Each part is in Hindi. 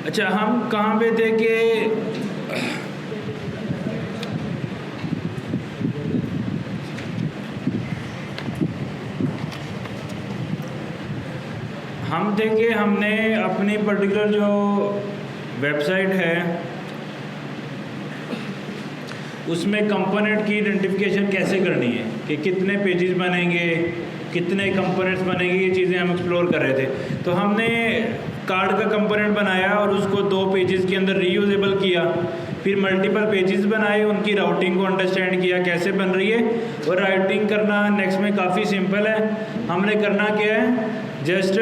अच्छा, हम कहाँ पे थे कि हम थे कि हमने अपनी पर्टिकुलर जो वेबसाइट है उसमें कंपोनेंट की आइडेंटिफिकेशन कैसे करनी है, कि कितने पेजेस बनेंगे, कितने कंपोनेंट्स बनेंगे, ये चीज़ें हम एक्सप्लोर कर रहे थे। तो हमने कार्ड का कंपोनेंट बनाया और उसको 2 पेजेस के अंदर रीयूजेबल किया, फिर मल्टीपल पेजेस बनाए, उनकी राउटिंग को अंडरस्टैंड किया कैसे बन रही है। और राइटिंग करना नेक्स्ट में काफ़ी सिंपल है। हमने करना क्या है, जस्ट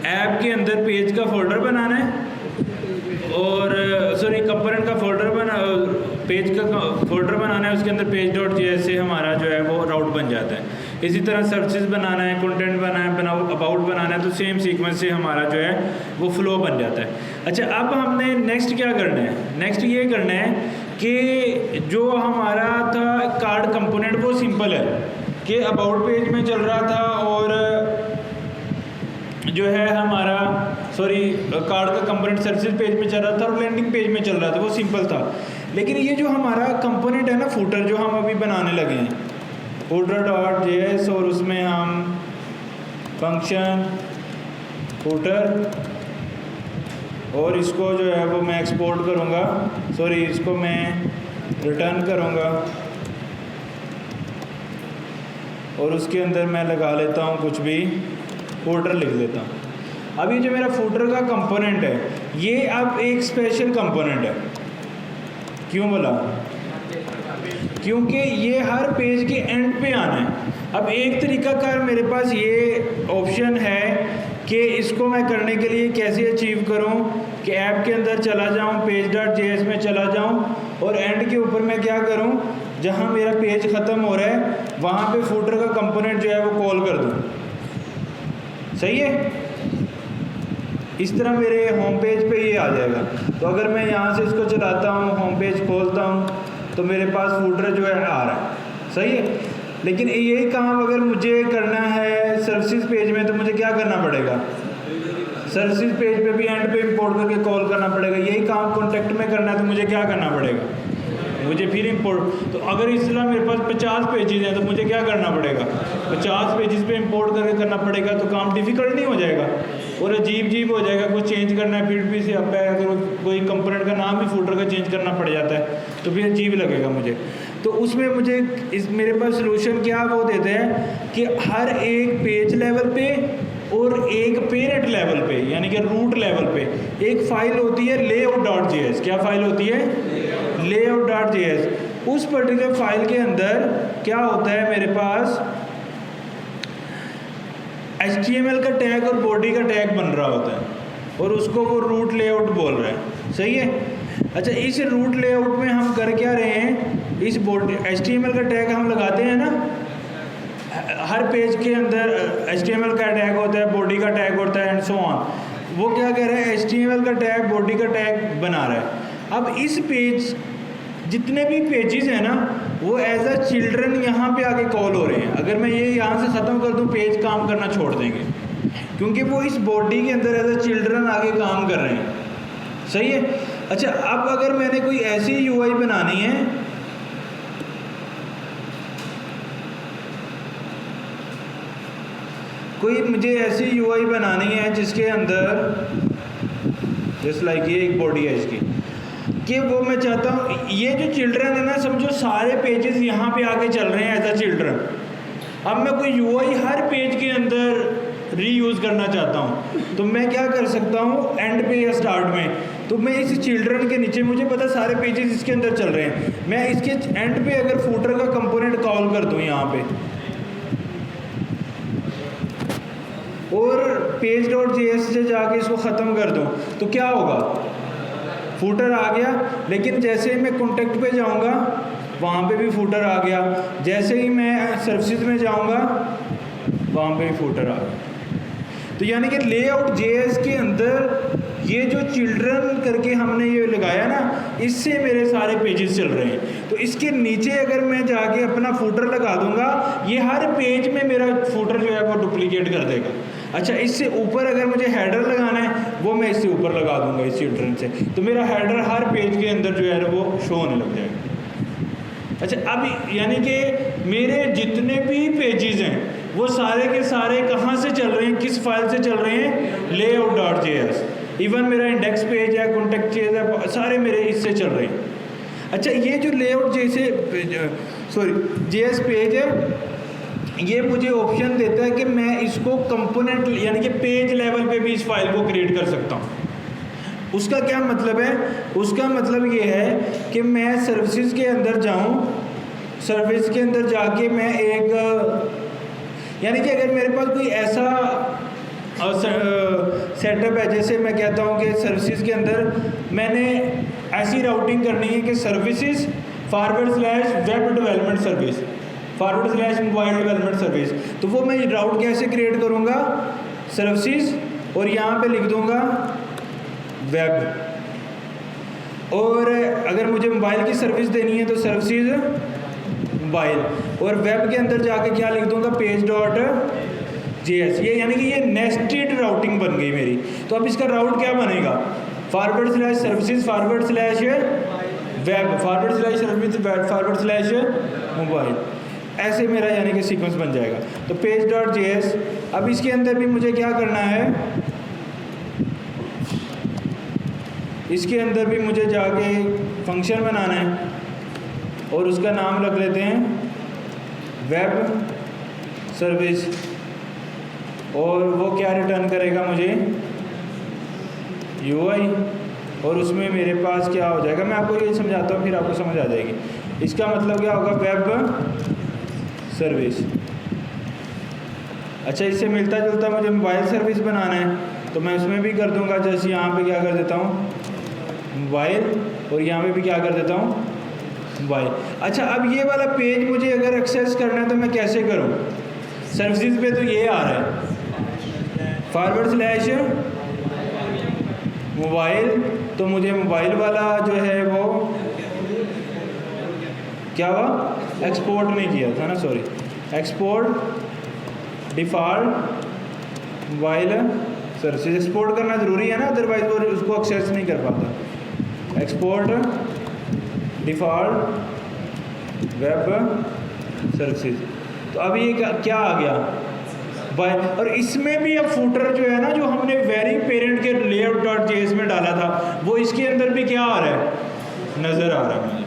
ऐप के अंदर पेज का फोल्डर बनाना है और कंपोनेंट का फोल्डर पेज का फोल्डर बनाना है, उसके अंदर पेज डॉट जेएस से हमारा जो है वो राउट बन जाता है। इसी तरह सर्विसेज बनाना है, कंटेंट बनाना है, अबाउट बनाना है, तो सेम सीक्वेंस से हमारा जो है वो फ्लो बन जाता है। अच्छा, अब हमने नेक्स्ट क्या करना है, नेक्स्ट ये करना है कि जो हमारा था कार्ड कंपोनेंट वो सिंपल है कि अबाउट पेज में चल रहा था और जो है हमारा कार्ड का कंपोनेंट सर्विसेज पेज में चल रहा था और लैंडिंग पेज में चल रहा था, वो सिंपल था। लेकिन ये जो हमारा कंपोनेंट है ना, फूटर, जो हम अभी बनाने लगे हैं, फूटर डॉट जेएस, और उसमें हम फंक्शन फूटर, और इसको जो है वो मैं एक्सपोर्ट करूँगा, इसको मैं रिटर्न करूँगा और उसके अंदर मैं लगा लेता हूँ कुछ भी, फूटर लिख देता हूँ। अब ये जो मेरा फूटर का कंपोनेंट है ये अब एक स्पेशल कंपोनेंट है। क्यों बोला? क्योंकि ये हर पेज के एंड पे आना है। अब एक तरीका कार मेरे पास ये ऑप्शन है कि इसको मैं करने के लिए कैसे अचीव करूं कि ऐप के अंदर चला जाऊं, पेज डॉट जेएस में चला जाऊं और एंड के ऊपर मैं क्या करूं, जहां मेरा पेज ख़त्म हो रहा है वहां पे फूटर का कंपोनेंट जो है वो कॉल कर दूं। सही है? इस तरह मेरे होम पेज पे ये आ जाएगा। तो अगर मैं यहाँ से इसको चलाता हूँ, होम पेज खोलता हूँ, तो मेरे पास फूटर जो है आ रहा है। सही है? लेकिन यही काम अगर मुझे करना है सर्विसेज पेज में तो मुझे क्या करना पड़ेगा, सर्विसेज पेज पे भी एंड पे इंपोर्ट करके कॉल करना पड़ेगा। यही काम कॉन्टैक्ट में करना है तो मुझे क्या करना पड़ेगा, मुझे फिर इंपोर्ट। तो अगर इस तरह मेरे पास 50 पेजेस हैं तो मुझे क्या करना पड़ेगा, 50 पेजेस पे इंपोर्ट करके करना पड़ेगा। तो काम डिफ़िकल्ट नहीं हो जाएगा और अजीब हो जाएगा। कुछ चेंज करना है, फिर भी से अब अगर कोई कंपोनेंट का नाम भी फूटर का चेंज करना पड़ जाता है तो फिर अजीब लगेगा मुझे। तो उसमें मुझे मेरे पास सोल्यूशन क्या वो देते हैं कि हर एक पेज लेवल पे और एक पेरेंट लेवल पे, यानी कि रूट लेवल पे एक फ़ाइल होती है लेआउट डॉट जेएस। क्या फ़ाइल होती है? Layout dot JS. उस पर्टिकुलर फाइल के अंदर क्या होता है, मेरे पास HTML का टैग और बॉडी का टैग बन रहा होता है और उसको वो रूट लेआउट बोल रहे हैं। सही है? अच्छा, इस रूट लेआउट में हम कर क्या रहे हैं, इस बॉडी HTML का टैग हम लगाते हैं ना, हर पेज के अंदर HTML का टैग होता है, बॉडी का टैग होता है एंड सो ऑन। वो क्या कह रहा है, HTML का टैग, बॉडी का टैग बना रहा है। अब इस पेज जितने भी पेजेस हैं ना वो एज अ चिल्ड्रन यहाँ पे आके कॉल हो रहे हैं। अगर मैं ये यहाँ से ख़त्म कर दूँ पेज काम करना छोड़ देंगे, क्योंकि वो इस बॉडी के अंदर एज अ चिल्ड्रन आगे काम कर रहे हैं। सही है? अच्छा, अब अगर मैंने कोई ऐसी यूआई बनानी है, कोई मुझे ऐसी यूआई बनानी है जिसके अंदर जस्ट लाइक ये एक बॉडी है इसकी, कि वो मैं चाहता हूँ ये जो चिल्ड्रन है ना, समझो सारे पेजेस यहाँ पे आके चल रहे हैं एज अ चिल्ड्रन। अब मैं कोई यूआई हर पेज के अंदर रीयूज़ करना चाहता हूँ तो मैं क्या कर सकता हूँ, एंड पे या स्टार्ट में, तो मैं इस चिल्ड्रन के नीचे, मुझे पता सारे पेजेस इसके अंदर चल रहे हैं, मैं इसके एंड पे अगर फूटर का कंपोनेंट कॉल कर दूँ यहाँ पे और पेज डॉट जेएस से जाके इसको ख़त्म कर दूँ तो क्या होगा, फूटर आ गया। लेकिन जैसे ही मैं कॉन्टैक्ट पे जाऊंगा वहाँ पे भी फूटर आ गया, जैसे ही मैं सर्विसेज में जाऊंगा वहाँ पे भी फूटर आ गया। तो यानी कि लेआउट जेएस के अंदर ये जो चिल्ड्रन करके हमने ये लगाया ना, इससे मेरे सारे पेजेस चल रहे हैं। तो इसके नीचे अगर मैं जाके अपना फूटर लगा दूंगा, ये हर पेज में मेरा फुटर जो है वो डुप्लीकेट कर देगा। अच्छा, इससे ऊपर अगर मुझे हेडर लगाना है वो मैं इससे ऊपर लगा दूंगा इस चिल्ड्रन से, तो मेरा हेडर हर पेज के अंदर जो है वो शो होने लग जाएगा। अच्छा, अब यानी कि मेरे जितने भी पेजेस हैं वो सारे के सारे कहाँ से चल रहे हैं, किस फाइल से चल रहे हैं, layout.js। इवन मेरा इंडेक्स पेज है, कॉन्टेक्ट पेज है, सारे मेरे इससे चल रहे हैं। अच्छा, ये जो लेआउट JS पेज है, ये मुझे ऑप्शन देता है कि मैं इसको कंपोनेंट यानी कि पेज लेवल पे भी इस फाइल को क्रिएट कर सकता हूँ। उसका क्या मतलब है? उसका मतलब ये है कि मैं सर्विसेज के अंदर जाऊँ, सर्विस के अंदर जाके मैं एक यानी कि अगर मेरे पास कोई ऐसा सेटअप है, जैसे मैं कहता हूँ कि सर्विसेज के अंदर मैंने ऐसी राउटिंग करनी है कि services /web development service /mobile development service, तो वो मैं राउट कैसे क्रिएट करूँगा? सर्विसेज और यहाँ पे लिख दूँगा वेब, और अगर मुझे मोबाइल की सर्विस देनी है तो सर्विसेज मोबाइल, और वेब के अंदर जाके क्या लिख दूँगा? page.js। ये यानी कि ये नेस्टेड राउटिंग बन गई मेरी। तो अब इसका राउट क्या बनेगा? /सर्विसेज /वेब /सर्विस /मोबाइल, ऐसे मेरा यानी कि सीक्वेंस बन जाएगा। तो page.js, अब इसके अंदर भी मुझे क्या करना है? इसके अंदर भी मुझे जाके फंक्शन बनाना है और उसका नाम रख लेते हैं वेब सर्विस, और वो क्या रिटर्न करेगा मुझे? UI, और उसमें मेरे पास क्या हो जाएगा? मैं आपको ये समझाता हूँ, फिर आपको समझ आ जाएगी। इसका मतलब क्या होगा? Web service. अच्छा, इससे मिलता जुलता मुझे मोबाइल सर्विस बनाना है, तो मैं उसमें भी कर दूंगा। जैसे यहाँ पे क्या कर देता हूँ? मोबाइल, और यहाँ पे भी क्या कर देता हूँ? मोबाइल। अच्छा, अब ये वाला पेज मुझे अगर एक्सेस करना है तो मैं कैसे करूँ? सर्विसेज पे तो ये आ रहा है /मोबाइल, तो मुझे मोबाइल वाला जो है वो क्या हुआ? एक्सपोर्ट नहीं किया था ना, sorry, export default mobile services. Export करना ज़रूरी है ना, अदरवाइज वो उसको एक्सेस नहीं कर पाता। Export default web services. तो अब ये क्या आ गया? और इसमें भी अब फूटर जो है ना, जो हमने वेरी पेरेंट के layout.js में डाला था, वो इसके अंदर भी क्या आ रहा है? नज़र आ रहा है। मुझे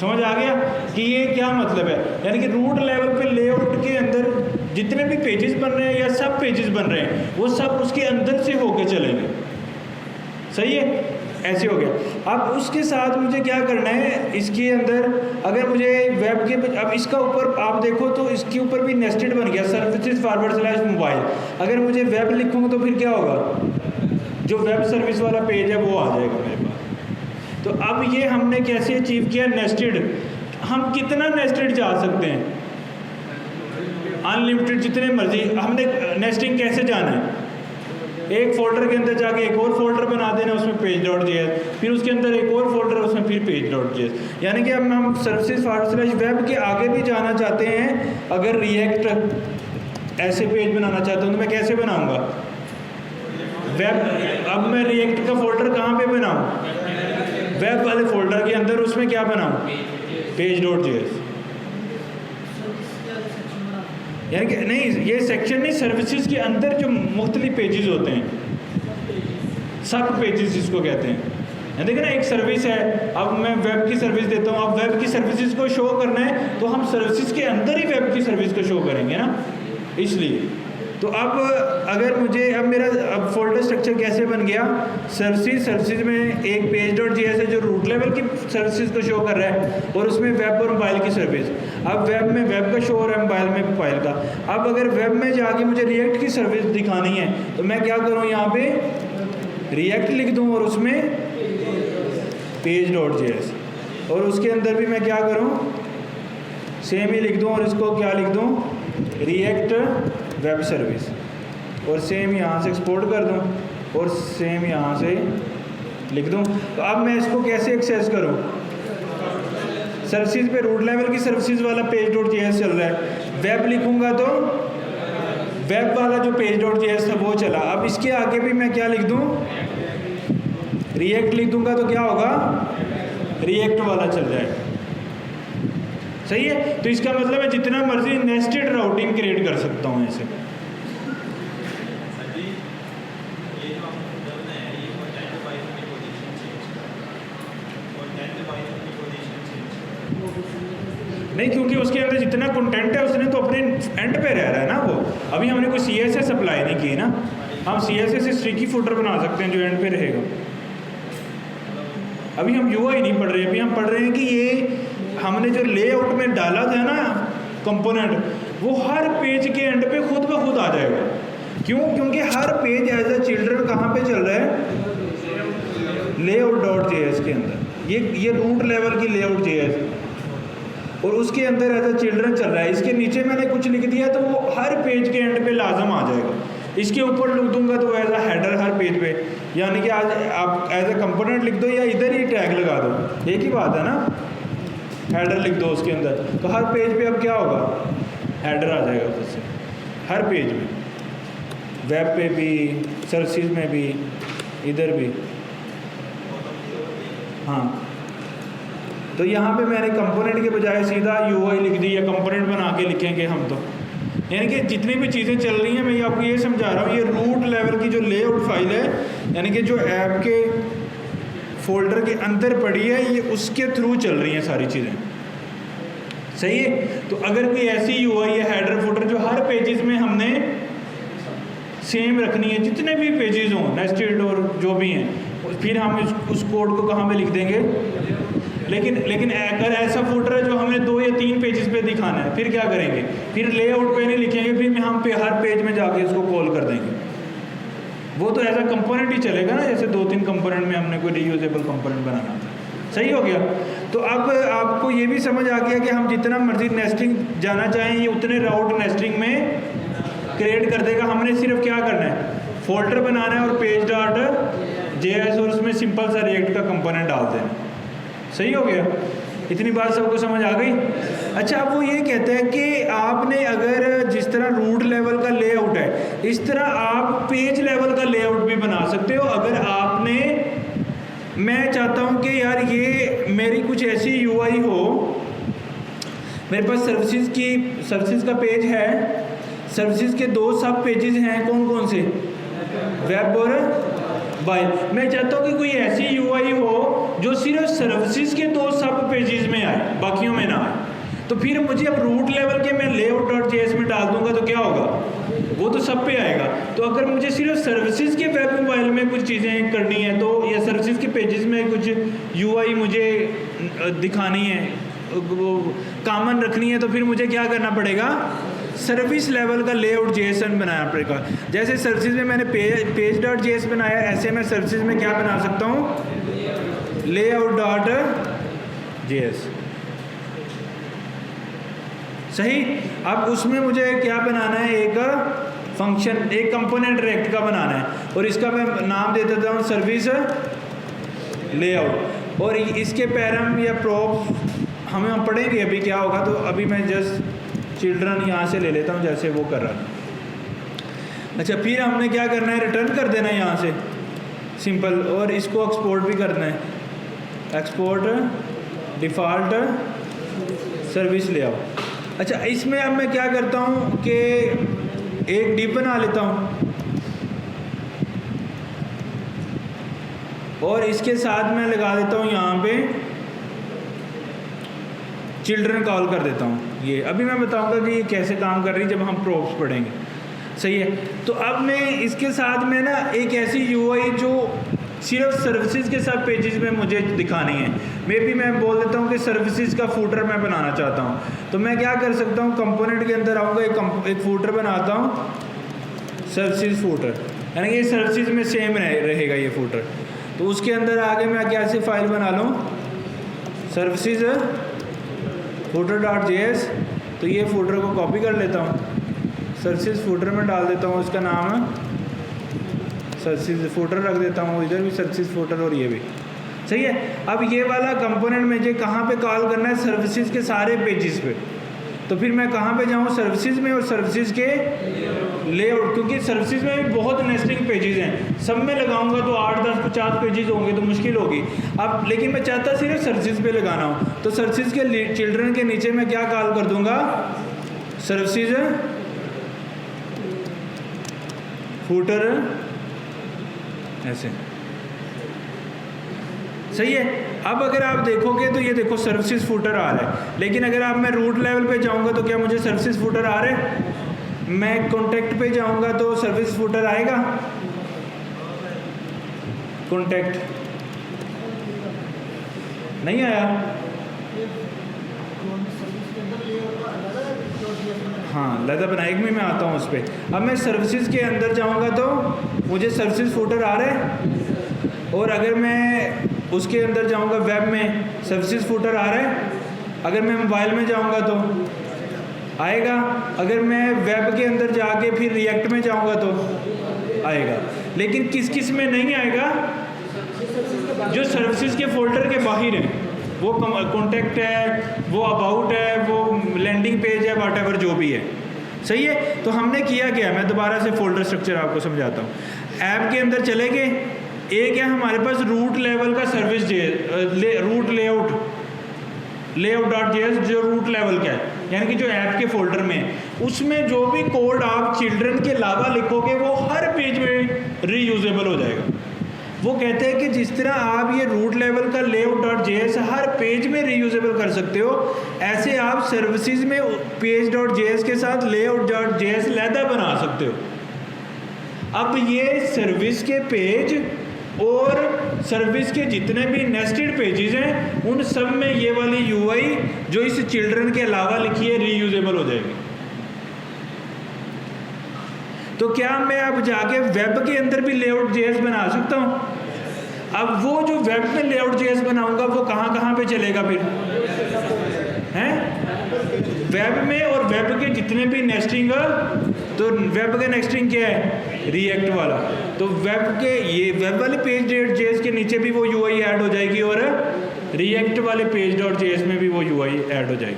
समझ आ गया कि ये क्या मतलब है? यानी कि रूट लेवल पे लेआउट के अंदर जितने भी पेजेस बन रहे हैं या सब पेजेस बन रहे हैं, वो सब उसके अंदर से होके चलेंगे। सही है? ऐसे हो गया। अब उसके साथ मुझे क्या करना है? इसके अंदर अगर मुझे वेब के, अब इसका ऊपर आप देखो तो इसके ऊपर भी नेस्टेड बन गया, सर्विसेज /मोबाइल। अगर मुझे वेब लिखूँगा तो फिर क्या होगा? जो वेब सर्विस वाला पेज है वो आ जाएगा मेरे पास। तो अब ये हमने कैसे अचीव किया? नेस्टेड। हम कितना नेस्टेड जा सकते हैं? अनलिमिटेड, जितने मर्जी। हमने नेस्टिंग कैसे जाना है? एक फोल्डर के अंदर जाके एक और फोल्डर बना देना, उसमें page.js, फिर उसके अंदर एक और फोल्डर, उसमें फिर page.js। यानी कि अब हम सर्विसेज /वेब के आगे भी जाना चाहते हैं। अगर रिएक्ट ऐसे पेज बनाना चाहता हूँ तो मैं कैसे बनाऊंगा? वेब। अब मैं रिएक्ट का फोल्डर कहाँ पे बनाऊँ? वेब वाले फोल्डर के अंदर, उसमें क्या बनाऊँ? page.js। यानी कि नहीं, ये सेक्शन नहीं, सर्विसेज के अंदर जो मुख्तलिफ पेजेस होते हैं, सब पेजेस जिसको कहते हैं। देखिए ना, एक सर्विस है, अब मैं वेब की सर्विस देता हूँ। अब वेब की सर्विसेज को शो करना है तो हम सर्विसेज के अंदर ही वेब की सर्विस को शो करेंगे ना, इसलिए। तो अब अगर मुझे, अब मेरा अब फोल्डर स्ट्रक्चर कैसे बन गया? सर्विसेज में एक page.js है जो रूट लेवल की सर्विसेज को शो कर रहा है, और उसमें वेब और मोबाइल की सर्विस। अब वेब में वेब का शो हो रहा है, मोबाइल में मोबाइल का। अब अगर वेब में जाके मुझे रिएक्ट की सर्विस दिखानी है तो मैं क्या करूँ? यहाँ पे रिएक्ट लिख दूँ और उसमें page.js, और उसके अंदर भी मैं क्या करूँ? सेम ही लिख दूँ, और इसको क्या लिख दूँ? रिएक्ट वेब सर्विस, और सेम यहाँ से एक्सपोर्ट कर दूँ और सेम यहाँ से लिख दूँ। तो अब मैं इसको कैसे एक्सेस करूँ? सर्विसेज पे रूट लेवल की सर्विसेज वाला page.js चल रहा है, वेब लिखूंगा तो वेब वाला जो पेज डॉट जेएस था वो चला। अब इसके आगे भी मैं क्या लिख दूं, रिएक्ट लिख दूंगा तो क्या होगा, रिएक्ट वाला चल जाएगा। सही है। तो इसका मतलब है जितना मर्जी नेस्टेड राउटिंग क्रिएट कर सकता हूं ऐसे। नहीं, क्योंकि उसके अंदर जितना कंटेंट है उसने तो अपने एंड पे रह रहा है ना वो। अभी हमने कोई CSS अप्लाई नहीं की ना, हम CSS से स्ट्रिकी फुटर बना सकते हैं जो एंड पे रहेगा। अभी हम UI नहीं पढ़ रहे, अभी हम पढ़ रहे हैं कि ये हमने जो लेआउट में डाला था ना कंपोनेंट, वो हर पेज के एंड पे खुद ब खुद आ जाएगा। क्यों? क्योंकि हर पेज एज अ चिल्ड्रन कहाँ पे चल रहा है, लेआउट डॉट जेएस के अंदर। ये रूट लेवल की लेआउट जेएस और उसके अंदर एज अ चिल्ड्रन चल रहा है। इसके नीचे मैंने कुछ लिख दिया तो वो हर पेज के एंड पे लाजम आ जाएगा। इसके ऊपर लिख दूंगा तो एज अ हेडर हर पेज पे, यानी कि आज आप एज अ कंपोनेंट लिख दो या इधर ही टैग लगा दो, एक ही बात है ना। हेडर लिख दो उसके अंदर तो हर पेज पे अब क्या होगा, हेडर आ जाएगा फिर से हर पेज में, वेब पे भी, सर्विसेज में भी, इधर भी। हाँ, तो यहाँ पे मैंने कंपोनेंट के बजाय सीधा UI लिख दी, या कंपोनेंट बना के लिखेंगे हम तो। यानी कि जितनी भी चीज़ें चल रही हैं, मैं ये आपको ये समझा रहा हूँ, ये रूट लेवल की जो लेआउट फाइल है, यानी कि जो ऐप के फोल्डर के अंदर पड़ी है, ये उसके थ्रू चल रही हैं सारी चीज़ें। सही है। तो अगर कोई ऐसी UI या हेडर फुटर जो हर पेजेस में हमने सेम रखनी है, जितने भी पेजेस हों नेस्टेड और जो भी हैं, फिर हम उस कोड को कहाँ पे लिख देंगे। लेकिन अगर ऐसा फुटर है जो हमें 2 या 3 पेजेस पे दिखाना है, फिर क्या करेंगे, फिर लेआउट पे नहीं लिखेंगे, फिर हम पे हर पेज में जाके इसको कॉल कर देंगे। वो तो ऐसा कंपोनेंट ही चलेगा ना, जैसे 2-3 कंपोनेंट में हमने कोई रीयूजेबल कंपोनेंट बनाना था। सही हो गया। तो अब आपको ये भी समझ आ गया कि हम जितना मर्जी नेस्टिंग जाना चाहें, ये उतने राउट नेस्टिंग में क्रिएट कर देगा। हमने सिर्फ क्या करना है, फोल्डर बनाना है और पेज डॉट जेएस और उसमें सिंपल सा रिएक्ट का कंपोनेंट डाल देना। सही हो गया। इतनी बात सबको समझ आ गई। अच्छा, अब वो ये कहते हैं कि आपने अगर जिस तरह रूट लेवल का लेआउट है, इस तरह आप पेज लेवल का लेआउट भी बना सकते हो। अगर आपने, मैं चाहता हूँ कि यार ये मेरी कुछ ऐसी UI हो, मेरे पास सर्विसेज का पेज है, सर्विसेज के 2 सब पेजेस हैं, कौन कौन से, वेब और बाय। मैं चाहता हूँ कि कोई ऐसी UI हो जो सिर्फ सर्विसेज के 2 सब पेजेस में आए, बाकियों में ना आए। तो फिर मुझे अब रूट लेवल के मैं लेआउट डॉट जेएस में डाल दूंगा तो क्या होगा, वो तो सब पे आएगा। तो अगर मुझे सिर्फ सर्विसेज के वेब मोबाइल में कुछ चीज़ें करनी है, तो या सर्विसेज के पेजेस में कुछ UI मुझे दिखानी है, वो कॉमन रखनी है, तो फिर मुझे क्या करना पड़ेगा, सर्विस लेवल का लेआउट जेएसएन बनाना पड़ेगा। जैसे सर्विसेज में मैंने पेज डॉट जेएस बनाया, ऐसे मैं सर्विसेज में क्या बना सकता हूँ, लेआउट डॉट जेएस। सही। अब उसमें मुझे क्या बनाना है, एक फंक्शन, एक कंपोनेंट रिएक्ट का बनाना है, और इसका मैं नाम दे देता हूँ सर्विस लेआउट। और इसके पैराम या प्रॉप हम पढ़ेंगे अभी क्या होगा। तो अभी मैं जस्ट चिल्ड्रन यहाँ से ले लेता हूँ जैसे वो कर रहा है। अच्छा, फिर हमने क्या करना है, रिटर्न कर देना है यहाँ से सिंपल, और इसको एक्सपोर्ट भी करना है, एक्सपोर्ट डिफ़ॉल्ट सर्विस लेआउट। अच्छा, इसमें अब मैं क्या करता हूँ कि एक डिव बना लेता हूँ, और इसके साथ मैं लगा देता हूँ यहाँ पे चिल्ड्रन कॉल कर देता हूँ। ये अभी मैं बताऊँगा कि ये कैसे काम कर रही है जब हम प्रॉप्स पढ़ेंगे। सही है। तो अब मैं इसके साथ में ना एक ऐसी UI जो सिर्फ सर्विसेज के सब पेजेस में मुझे दिखानी है, मैं बोल देता हूँ कि सर्विसेज का फूटर मैं बनाना चाहता हूँ। तो मैं क्या कर सकता हूँ, कंपोनेंट के अंदर आऊँगा, एक फूटर बनाता हूँ, सर्विसेज फूटर, यानी कि ये सर्विसेज में सेम रहेगा ये फूटर। तो उसके अंदर आगे मैं कैसे फाइल बना लूँ, सर्विसेज फूटर डॉट जेएस। तो ये फूटर को कॉपी कर लेता हूँ, सर्विसेज फूटर में डाल देता हूँ, उसका नाम है सर्विसेज फूटर रख देता हूँ, इधर भी सर्विसेज फूटर और ये भी। सही है। अब ये वाला कंपोनेंट मुझे कहाँ पे कॉल करना है, सर्विसेज के सारे पेजेस पे। तो फिर मैं कहाँ पे जाऊँ, सर्विसेज में, और सर्विसेज के लेआउट, क्योंकि सर्विसेज में भी बहुत नेस्टिंग पेजेस हैं, सब में लगाऊंगा तो 8, 10, 50 पेजेस होंगे तो मुश्किल होगी। अब लेकिन मैं चाहता सिर्फ सर्विसेज पे लगाना हो, तो सर्विसेज के चिल्ड्रन के नीचे मैं क्या कॉल कर दूंगा, सर्विसेज फूटर, ऐसे सही है। अब अगर आप देखोगे तो ये देखो सर्विसेज फूटर आ रहा है, लेकिन अगर आप मैं रूट लेवल पे जाऊंगा तो क्या मुझे सर्विसेज फूटर आ रहे हैं? मैं कॉन्टैक्ट पे जाऊंगा तो सर्विस फूटर आएगा, कॉन्टैक्ट नहीं आया। हाँ लदा बनाएग में मैं आता हूँ उस पर। अब मैं सर्विसेज के अंदर जाऊंगा तो मुझे सर्विसेज फूटर आ रहे हैं, और अगर मैं उसके अंदर जाऊंगा वेब में, सर्विसेज फूटर आ रहा है। अगर मैं मोबाइल में जाऊंगा तो आएगा, अगर मैं वेब के अंदर जाके फिर रिएक्ट में जाऊंगा तो आएगा। लेकिन किस किस में नहीं आएगा? जो सर्विसेज के फोल्डर के बाहर हैं, वो कॉन्टैक्ट है, वो अबाउट है, वो लैंडिंग पेज है, व्हाटएवर जो भी है। सही है। तो हमने किया क्या, मैं दोबारा से फोल्डर स्ट्रक्चर आपको समझाता हूँ। ऐप के अंदर चले गए, एक है हमारे पास रूट लेवल का सर्विस रूट लेआउट.js जो रूट लेवल का है, यानी कि जो ऐप के फोल्डर में है, उसमें जो भी कोड आप चिल्ड्रन के अलावा लिखोगे वो हर पेज में रीयूजेबल हो जाएगा। वो कहते हैं कि जिस तरह आप ये रूट लेवल का layout.js हर पेज में रीयूजेबल कर सकते हो, ऐसे आप सर्विसेज में page.js के साथ layout.js लैदा बना सकते हो। अब ये सर्विस के पेज और सर्विस के जितने भी नेस्टेड पेजेस हैं, उन सब में ये वाली यूआई जो इस चिल्ड्रन के अलावा लिखी है रीयूजेबल हो जाएगी। तो क्या मैं अब जाके वेब के अंदर भी layout.js बना सकता हूँ? अब वो जो वेब में layout.js बनाऊंगा वो कहाँ कहाँ पे चलेगा फिर हैं? वेब में, और वेब के जितने भी नेस्टिंग, तो वेब का नेस्टिंग क्या है? रिएक्ट वाला। तो वेब के ये वेब वाले पेज.js के नीचे भी वो यूआई ऐड हो जाएगी, और रिएक्ट वाले पेज.js में भी वो यूआई ऐड हो जाएगी।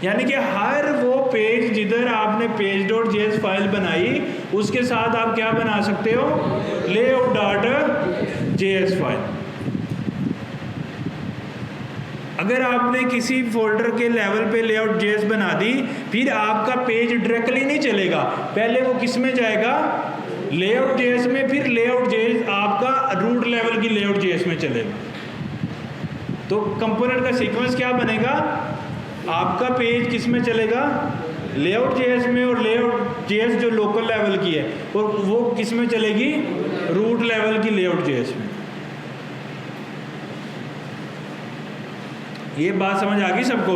यानी कि हर वो पेज जिधर आपने page.js फाइल बनाई, उसके साथ आप क्या बना सकते हो? layout.js file. अगर आपने किसी फोल्डर के लेवल पे layout.js बना दी, फिर आपका पेज डायरेक्टली नहीं चलेगा, पहले वो किस में जाएगा? layout.js में, फिर layout.js आपका रूट लेवल की layout.js में चलेगा। तो कंपोनेंट का सीक्वेंस क्या बनेगा? आपका पेज किस में चलेगा? layout.js में, और layout.js जो लोकल लेवल की है, और वो किस में चलेगी? रूट लेवल की layout.js में। ये बात समझ आ गई सबको?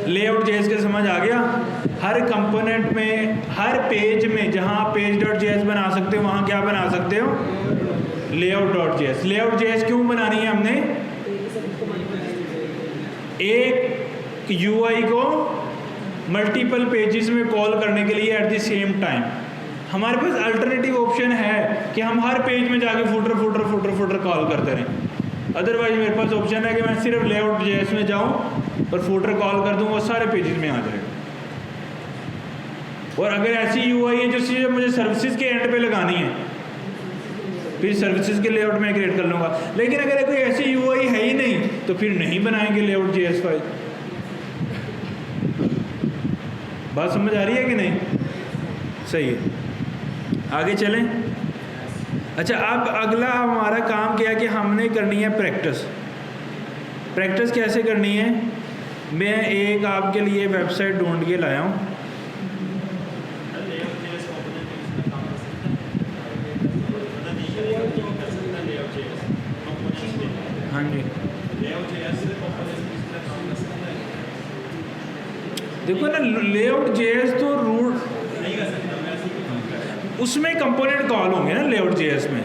layout.js के समझ आ गया? हर कंपोनेंट में, हर पेज में जहाँ आप page.js बना सकते हो, वहाँ क्या बना सकते हो? layout.js। layout.js क्यों बनानी है हमने? एक यूआई को मल्टीपल पेजेस में कॉल करने के लिए एट द सेम टाइम। हमारे पास अल्टरनेटिव ऑप्शन है कि हम हर पेज में जाके फूटर कॉल करते रहें। अदरवाइज मेरे पास ऑप्शन है कि मैं सिर्फ layout.js में जाऊं और फूटर कॉल कर दूं, वो सारे पेजेस में आ जाएगा। और अगर ऐसी यूआई है जो सिर्फ मुझे सर्विसेज के एंड पे लगानी है, फिर सर्विसेज के लेआउट में क्रिएट कर लूँगा। लेकिन अगर कोई ऐसी यूआई है ही नहीं, तो फिर नहीं बनाएंगे layout.js फाइल। बात समझ आ रही है कि नहीं? सही है, आगे चलें। अच्छा, अब अगला हमारा काम क्या है कि हमने करनी है प्रैक्टिस। प्रैक्टिस कैसे करनी है? मैं एक आपके लिए वेबसाइट ढूंढ के लाया हूँ। हाँ जी, देखो ना, layout.js तो रूट उसमें कंपोनेंट कॉल होंगे ना layout.js में,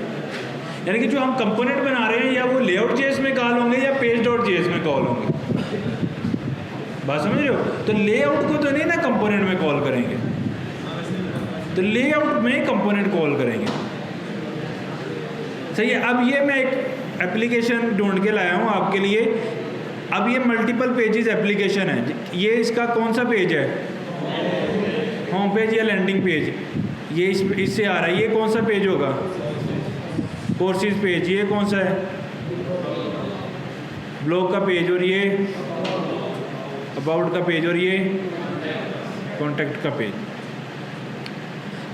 यानी कि जो हम कंपोनेंट बना रहे हैं या वो layout.js में कॉल होंगे या page.js में कॉल होंगे। बात समझ रहे हो? तो लेआउट को तो नहीं ना कंपोनेंट में कॉल करेंगे, तो लेआउट में कंपोनेंट कॉल करेंगे। सही है। अब ये मैं एक एप्लीकेशन ढूंढ के लाया हूँ आपके लिए, अब ये मल्टीपल पेजेस एप्लीकेशन है, ये इसका कौन सा पेज है, होम पेज या लैंडिंग पेज, ये इससे आ रहा है। ये कौन सा पेज होगा, कोर्सेज पेज। ये कौन सा है, ब्लॉग का पेज, और ये अबाउट का पेज, और ये कॉन्टैक्ट का पेज।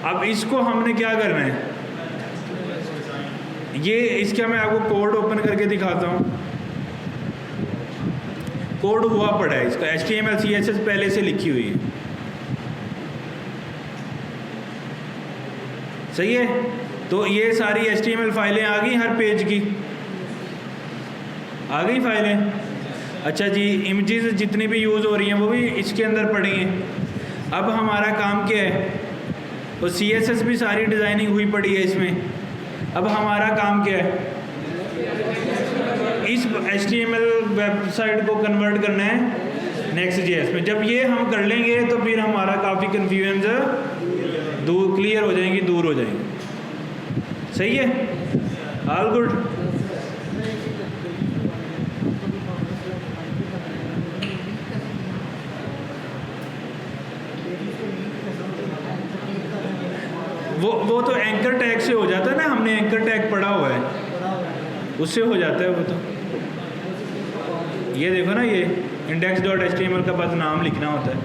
अब इसको हमने क्या करना है, ये इसका मैं आपको कोड ओपन करके दिखाता हूँ। कोड हुआ पड़ा है इसका, HTML CSS पहले से लिखी हुई है, सही है। तो ये सारी HTML फाइलें आ गई, हर पेज की आ गई फाइलें। अच्छा जी, इमेजेस जितनी भी यूज़ हो रही हैं वो भी इसके अंदर पड़ी हैं। अब हमारा काम क्या है, तो CSS भी सारी डिज़ाइनिंग हुई पड़ी है इसमें। अब हमारा काम क्या है, इस HTML वेबसाइट को कन्वर्ट करना है Next.js में। जब ये हम कर लेंगे तो फिर हमारा काफ़ी कन्फ्यूजन क्लियर हो जाएंगी, दूर हो जाएंगी, सही है, ऑल गुड। वो तो एंकर टैग से हो जाता है ना, हमने एंकर टैग पढ़ा हुआ है, उससे हो जाता है वो तो। ये देखो ना, ये index.html का बस नाम लिखना होता है,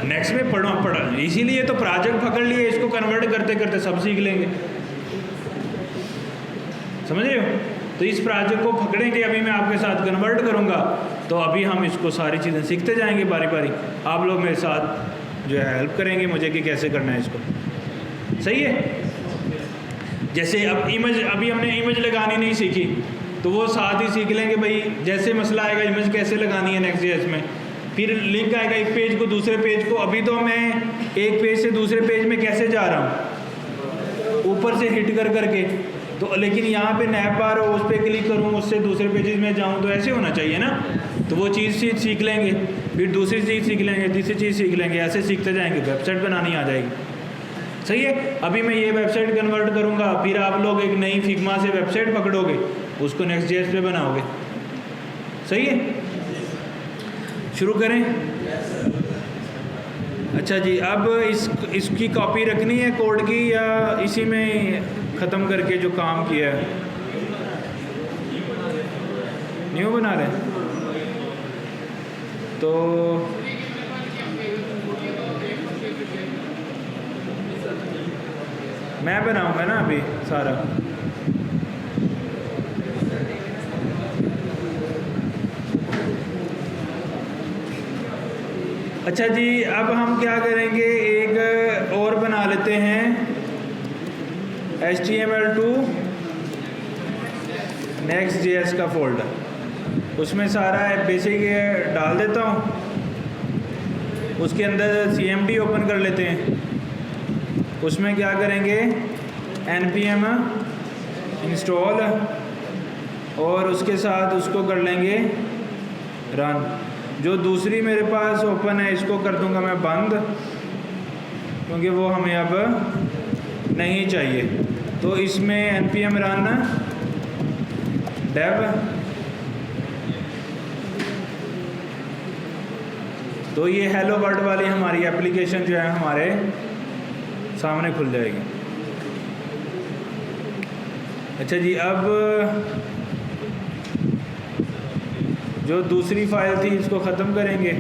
नेक्स्ट में पढ़ा, इसीलिए तो प्रोजेक्ट पकड़ लिए, इसको कन्वर्ट करते करते सब सीख लेंगे, समझ रहे हो। तो इस प्रोजेक्ट को पकड़ेंगे, अभी मैं आपके साथ कन्वर्ट करूँगा, तो अभी हम इसको सारी चीज़ें सीखते जाएंगे बारी बारी। आप लोग मेरे साथ जो है हेल्प करेंगे मुझे कि कैसे करना है इसको, सही है। जैसे अब इमेज, अभी हमने इमेज लगानी नहीं सीखी, तो वो साथ ही सीख लेंगे भाई। जैसे मसला आएगा इमेज कैसे लगानी है Next.js में, फिर लिंक आएगा एक पेज को दूसरे पेज को। अभी तो मैं एक पेज से दूसरे पेज में कैसे जा रहा हूँ, ऊपर से हिट कर करके, तो लेकिन यहाँ पे नैप बार हो, उस पर क्लिक करूँ, उससे दूसरे पेजेस में जाऊँ, तो ऐसे होना चाहिए ना। तो वो चीज़ सीख लेंगे, फिर दूसरी चीज़ सीख लेंगे, तीसरी चीज़ सीख लेंगे, ऐसे सीखते जाएंगे, वेबसाइट बनानी आ जाएगी, सही है। अभी मैं ये वेबसाइट कन्वर्ट करूँगा, फिर आप लोग एक नई फिग्मा से वेबसाइट पकड़ोगे, उसको Next.js पे बनाओगे, सही है। शुरू करें। अच्छा जी, अब इसकी कॉपी रखनी है कोड की, या इसी में ख़त्म करके जो काम किया है न्यू बना रहे, तो मैं बनाऊंगा ना अभी सारा। अच्छा जी, अब हम क्या करेंगे, एक और बना लेते हैं HTML2 Next.js का फोल्डर, उसमें सारा बेसिक डाल देता हूँ, उसके अंदर CMD ओपन कर लेते हैं, उसमें क्या करेंगे npm इंस्टॉल, और उसके साथ उसको कर लेंगे रन। जो दूसरी मेरे पास ओपन है इसको कर दूंगा मैं बंद, क्योंकि वो हमें अब नहीं चाहिए। तो इसमें npm रन dev, तो ये हेलो वर्ल्ड वाली हमारी एप्लीकेशन जो है हमारे सामने खुल जाएगी। अच्छा जी, अब जो दूसरी फाइल थी इसको ख़त्म करेंगे,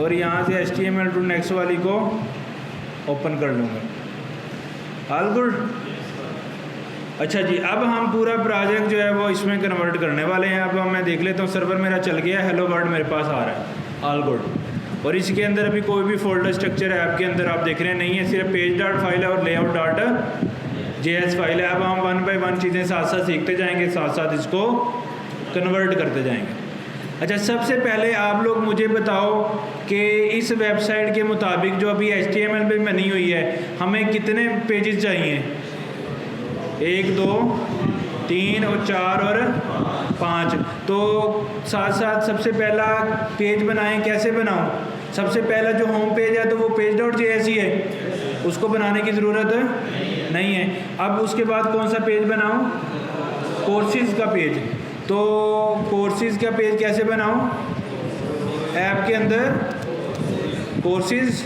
और यहाँ से HTML2 नेक्स्ट वाली को ओपन कर लूँगा, ऑल गुड। अच्छा जी, अब हम पूरा प्रोजेक्ट जो है वो इसमें कन्वर्ट करने वाले हैं। अब मैं देख लेता हूँ, सर्वर मेरा चल गया, हेलो वर्ल्ड मेरे पास आ रहा है, ऑल गुड। और इसके अंदर अभी कोई भी फोल्डर स्ट्रक्चर है आपके अंदर आप देख रहे हैं नहीं है, सिर्फ पेज डॉट फाइल है और लेआउट डॉट JS फाइल है। अब हम वन बाय वन चीज़ें साथ साथ सीखते जाएंगे, साथ साथ इसको कन्वर्ट करते जाएंगे। अच्छा, सबसे पहले आप लोग मुझे बताओ कि इस वेबसाइट के मुताबिक जो अभी HTML पे बनी हुई है, हमें कितने पेजेस चाहिए? 1 2 3 और 4 और 5। तो साथ साथ सबसे पहला पेज बनाएं, कैसे बनाऊं? सबसे पहला जो होम पेज है तो वो पेज डॉट JS ही है, उसको बनाने की ज़रूरत नहीं है। अब उसके बाद कौन सा पेज बनाऊं? कोर्सेज का पेज। तो कोर्सेज का पेज कैसे बनाऊं? ऐप के अंदर कोर्सेज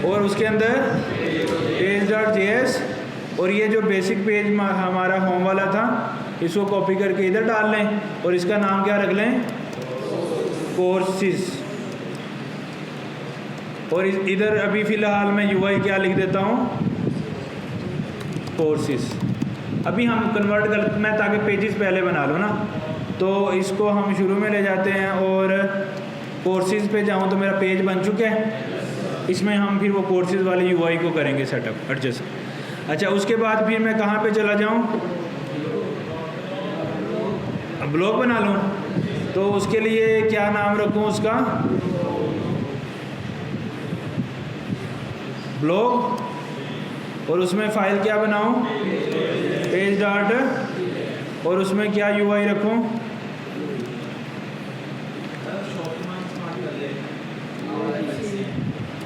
और उसके अंदर page.js, और ये जो बेसिक पेज हमारा होम वाला था इसको कॉपी करके इधर डाल लें और इसका नाम क्या रख लें? कोर्सेज। और इधर अभी फ़िलहाल मैं यूआई क्या लिख देता हूँ? कोर्सेज। अभी हम कन्वर्ट कर, मैं ताकि पेजेस पहले बना लूँ ना, तो इसको हम शुरू में ले जाते हैं और कोर्सेज पे जाऊँ तो मेरा पेज बन चुका है। इसमें हम फिर वो कोर्सेज वाले यूआई को करेंगे सेटअप एडजस्ट। अच्छा, उसके बाद फिर मैं कहाँ पे चला जाऊँ? ब्लॉग बना लूँ। तो उसके लिए क्या नाम रखूँ उसका? ब्लॉग। और उसमें फ़ाइल क्या बनाऊँ? पेज डॉट, और उसमें क्या यूआई रखूँ?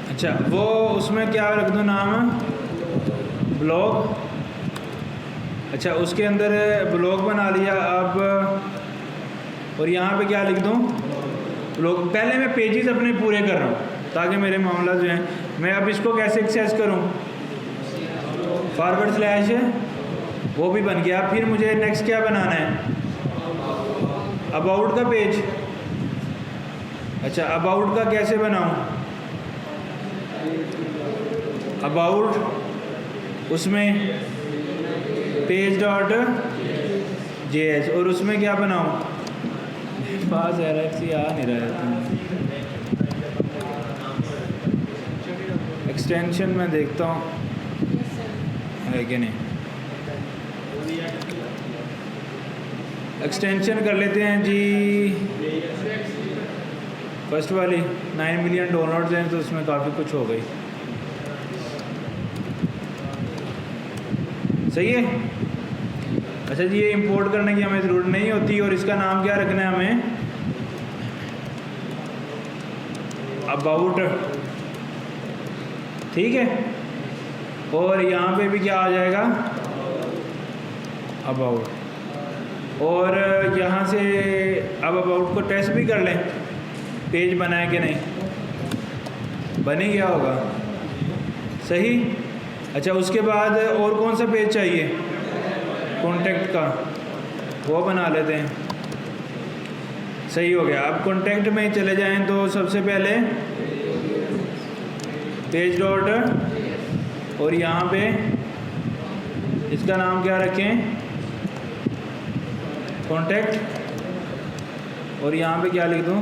अच्छा, वो उसमें क्या रख दूँ नाम? ब्लॉग। अच्छा, उसके अंदर ब्लॉग बना लिया। अब और यहाँ पे क्या लिख दूँ? ब्लॉग। पहले मैं पेजेस अपने पूरे कर रहा हूँ ताकि मेरे मामला जो हैं, मैं अब इसको कैसे एक्सेस करूँ? फॉरवर्ड स्लैश, वो भी बन गया। फिर मुझे नेक्स्ट क्या बनाना है? अबाउट का पेज। अच्छा, अबाउट का कैसे बनाऊँ? अबाउट, उसमें पेज डॉट जेएस, और उसमें क्या बनाऊँ? पास एरर आ नहीं रहा है। एक्सटेंशन में देखता हूँ है कि नहीं। एक्सटेंशन कर लेते हैं जी। फर्स्ट वाली 9 मिलियन डाउनलोड्स हैं तो उसमें काफ़ी कुछ हो गई। सही है। अच्छा जी, ये इंपोर्ट करने की हमें ज़रूरत नहीं होती। और इसका नाम क्या रखना है हमें? अबाउट। ठीक है। और यहाँ पे भी क्या आ जाएगा? अबाउट। और यहाँ से अब अबाउट को टेस्ट भी कर लें, पेज बना है कि नहीं। बन ही गया होगा। सही। अच्छा, उसके बाद और कौन सा पेज चाहिए? कॉन्टैक्ट का, वो बना लेते हैं। सही हो गया। अब कॉन्टैक्ट में चले जाएं तो सबसे पहले पेज डॉट, और यहाँ पे इसका नाम क्या रखें? कॉन्टैक्ट। और यहाँ पे क्या लिख दूँ?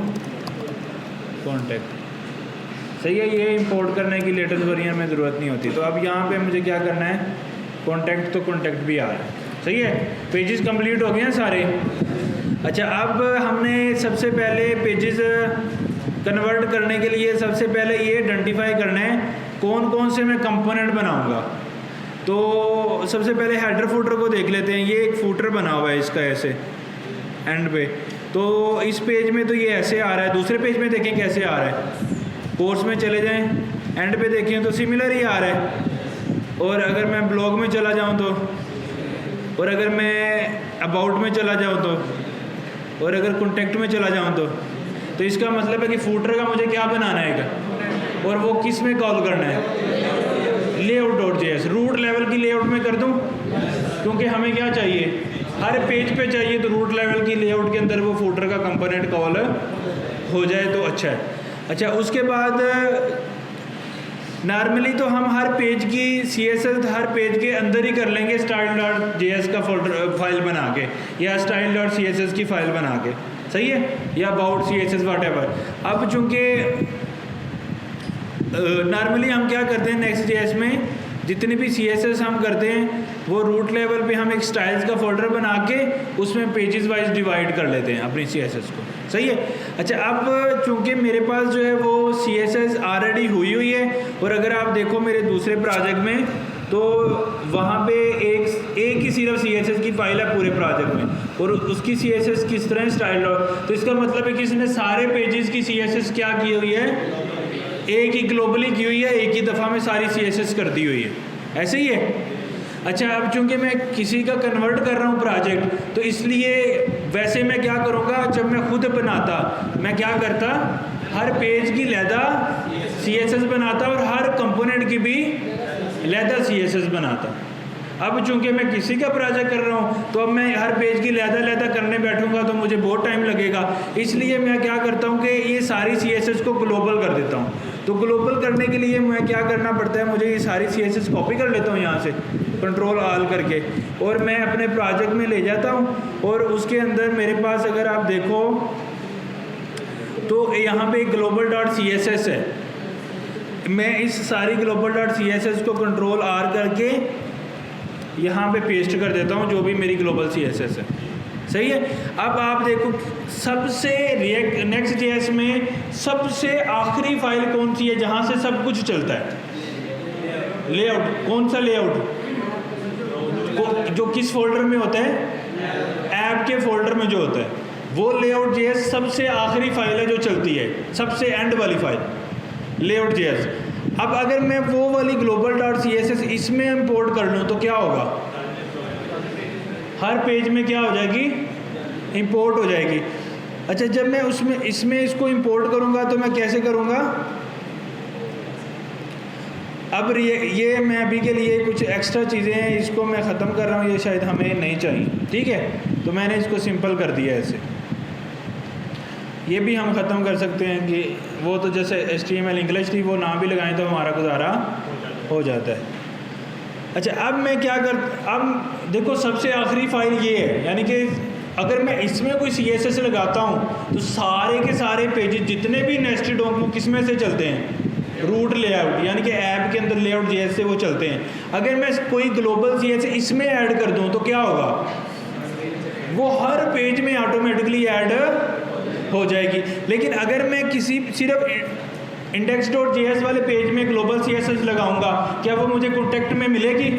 कॉन्टैक्ट। सही है। ये इंपोर्ट करने की लेटेस्ट वर्जन में ज़रूरत नहीं होती। तो अब यहाँ पे मुझे क्या करना है? कॉन्टैक्ट, तो कॉन्टैक्ट भी आ रहा है। सही है। पेजेस कंप्लीट हो गए हैं सारे। अच्छा, अब हमने सबसे पहले पेजेस कन्वर्ट करने के लिए सबसे पहले ये आइडेंटिफाई करना है कौन कौन से मैं कंपोनेंट बनाऊंगा। तो सबसे पहले हेडर फुटर को देख लेते हैं। ये एक फुटर बना हुआ है इसका ऐसे एंड पे। तो इस पेज में तो ये ऐसे आ रहा है। दूसरे पेज में देखें कैसे आ रहा है। कोर्स में चले जाएं, एंड पे देखें तो सिमिलर ही आ रहा है। और अगर मैं ब्लॉग में चला जाऊं तो, और अगर मैं अबाउट में चला जाऊं तो, और अगर कॉन्टैक्ट में चला जाऊं तो इसका मतलब है कि फूटर का मुझे क्या बनाना है, और वो किस में कॉल करना है? layout.js। रूट लेवल की लेआउट में कर दूं, क्योंकि हमें क्या चाहिए? हर पेज पे चाहिए। तो रूट लेवल की लेआउट के अंदर वो फूटर का कंपोनेंट कॉल हो जाए तो अच्छा है। अच्छा, उसके बाद नॉर्मली तो हम हर पेज की CSS हर पेज के अंदर ही कर लेंगे, style.js का फोल्डर फाइल बना के, या style.css की फाइल बना के। सही है। या about CSS whatever। अब चूँकि नॉर्मली हम क्या करते हैं Next.js में, जितनी भी CSS हम करते हैं वो रूट लेवल पे हम एक स्टाइल्स का फोल्डर बना के उसमें पेजेस वाइज डिवाइड कर लेते हैं अपनी CSS को। सही है। अच्छा, अब चूँकि मेरे पास जो है वो CSS ऑलरेडी हुई है, और अगर आप देखो मेरे दूसरे प्रोजेक्ट में तो वहाँ पे एक ही सिर्फ CSS की फाइल है पूरे प्रोजेक्ट में, और उसकी CSS किस तरह स्टाइल। तो इसका मतलब है कि इसने सारे पेजेस की CSS क्या की हुई है? एक ही ग्लोबली की हुई है, एक ही दफ़ा में सारी CSS कर दी हुई है। ऐसे ही है। अच्छा, अब चूंकि मैं किसी का कन्वर्ट कर रहा हूँ प्रोजेक्ट, तो इसलिए वैसे मैं क्या करूँगा, जब मैं खुद बनाता मैं क्या करता, हर पेज की लहदा CSS बनाता और हर कंपोनेंट की भी लहदा CSS बनाता। अब चूंकि मैं किसी का प्रोजेक्ट कर रहा हूँ, तो अब मैं हर पेज की लहदा करने बैठूंगा तो मुझे बहुत टाइम लगेगा। इसलिए मैं क्या करता हूँ कि ये सारी CSS को ग्लोबल कर देता हूँ। तो ग्लोबल करने के लिए मैं क्या करना पड़ता है, मुझे ये सारी CSS कॉपी कर लेता हूँ यहाँ से कंट्रोल ऑल करके, और मैं अपने प्रोजेक्ट में ले जाता हूँ। और उसके अंदर मेरे पास अगर आप देखो तो यहाँ पे global.css है। मैं इस सारी global.css को कंट्रोल R करके यहाँ पे पेस्ट कर देता हूँ, जो भी मेरी ग्लोबल CSS है। सही है। अब आप देखो सबसे रिएक्ट Next.js में सबसे आखिरी फाइल कौन सी है जहाँ से सब कुछ चलता है? लेआउट। कौन सा लेआउट? जो किस फोल्डर में होता है? ऐप के फोल्डर में जो होता है वो layout.js सबसे आखिरी फाइल है जो चलती है, सबसे एंड वाली फाइल layout.js। अब अगर मैं वो वाली global.css इसमें इंपोर्ट कर लूँ तो क्या होगा? हर पेज में क्या हो जाएगी? इंपोर्ट हो जाएगी। अच्छा, जब मैं इसमें इसको इंपोर्ट करूँगा तो मैं कैसे करूँगा? अब ये मैं अभी के लिए कुछ एक्स्ट्रा चीज़ें हैं, इसको मैं ख़त्म कर रहा हूँ, ये शायद हमें नहीं चाहिए। ठीक है, तो मैंने इसको सिंपल कर दिया ऐसे। ये भी हम ख़त्म कर सकते हैं कि वो तो जैसे HTML इंग्लिश थी, वो नाम भी लगाएं तो हमारा गुजारा हो जाता है। अच्छा, अब मैं क्या अब देखो सबसे आखिरी फाइल ये है, यानी कि अगर मैं इसमें कोई CSS लगाता हूँ तो सारे के सारे पेजेस जितने भी नेस्टेड हों वो किस में से चलते हैं? रूट लेआउट, यानी कि ऐप के अंदर layout.js से वो चलते हैं। अगर मैं कोई ग्लोबल CSS इसमें ऐड कर दूँ तो क्या होगा? वो हर पेज में ऑटोमेटिकली ऐड हो जाएगी। लेकिन अगर मैं किसी सिर्फ index.js वाले पेज में ग्लोबल CSS लगाऊंगा, क्या वो मुझे कॉन्टेक्ट में मिलेगी?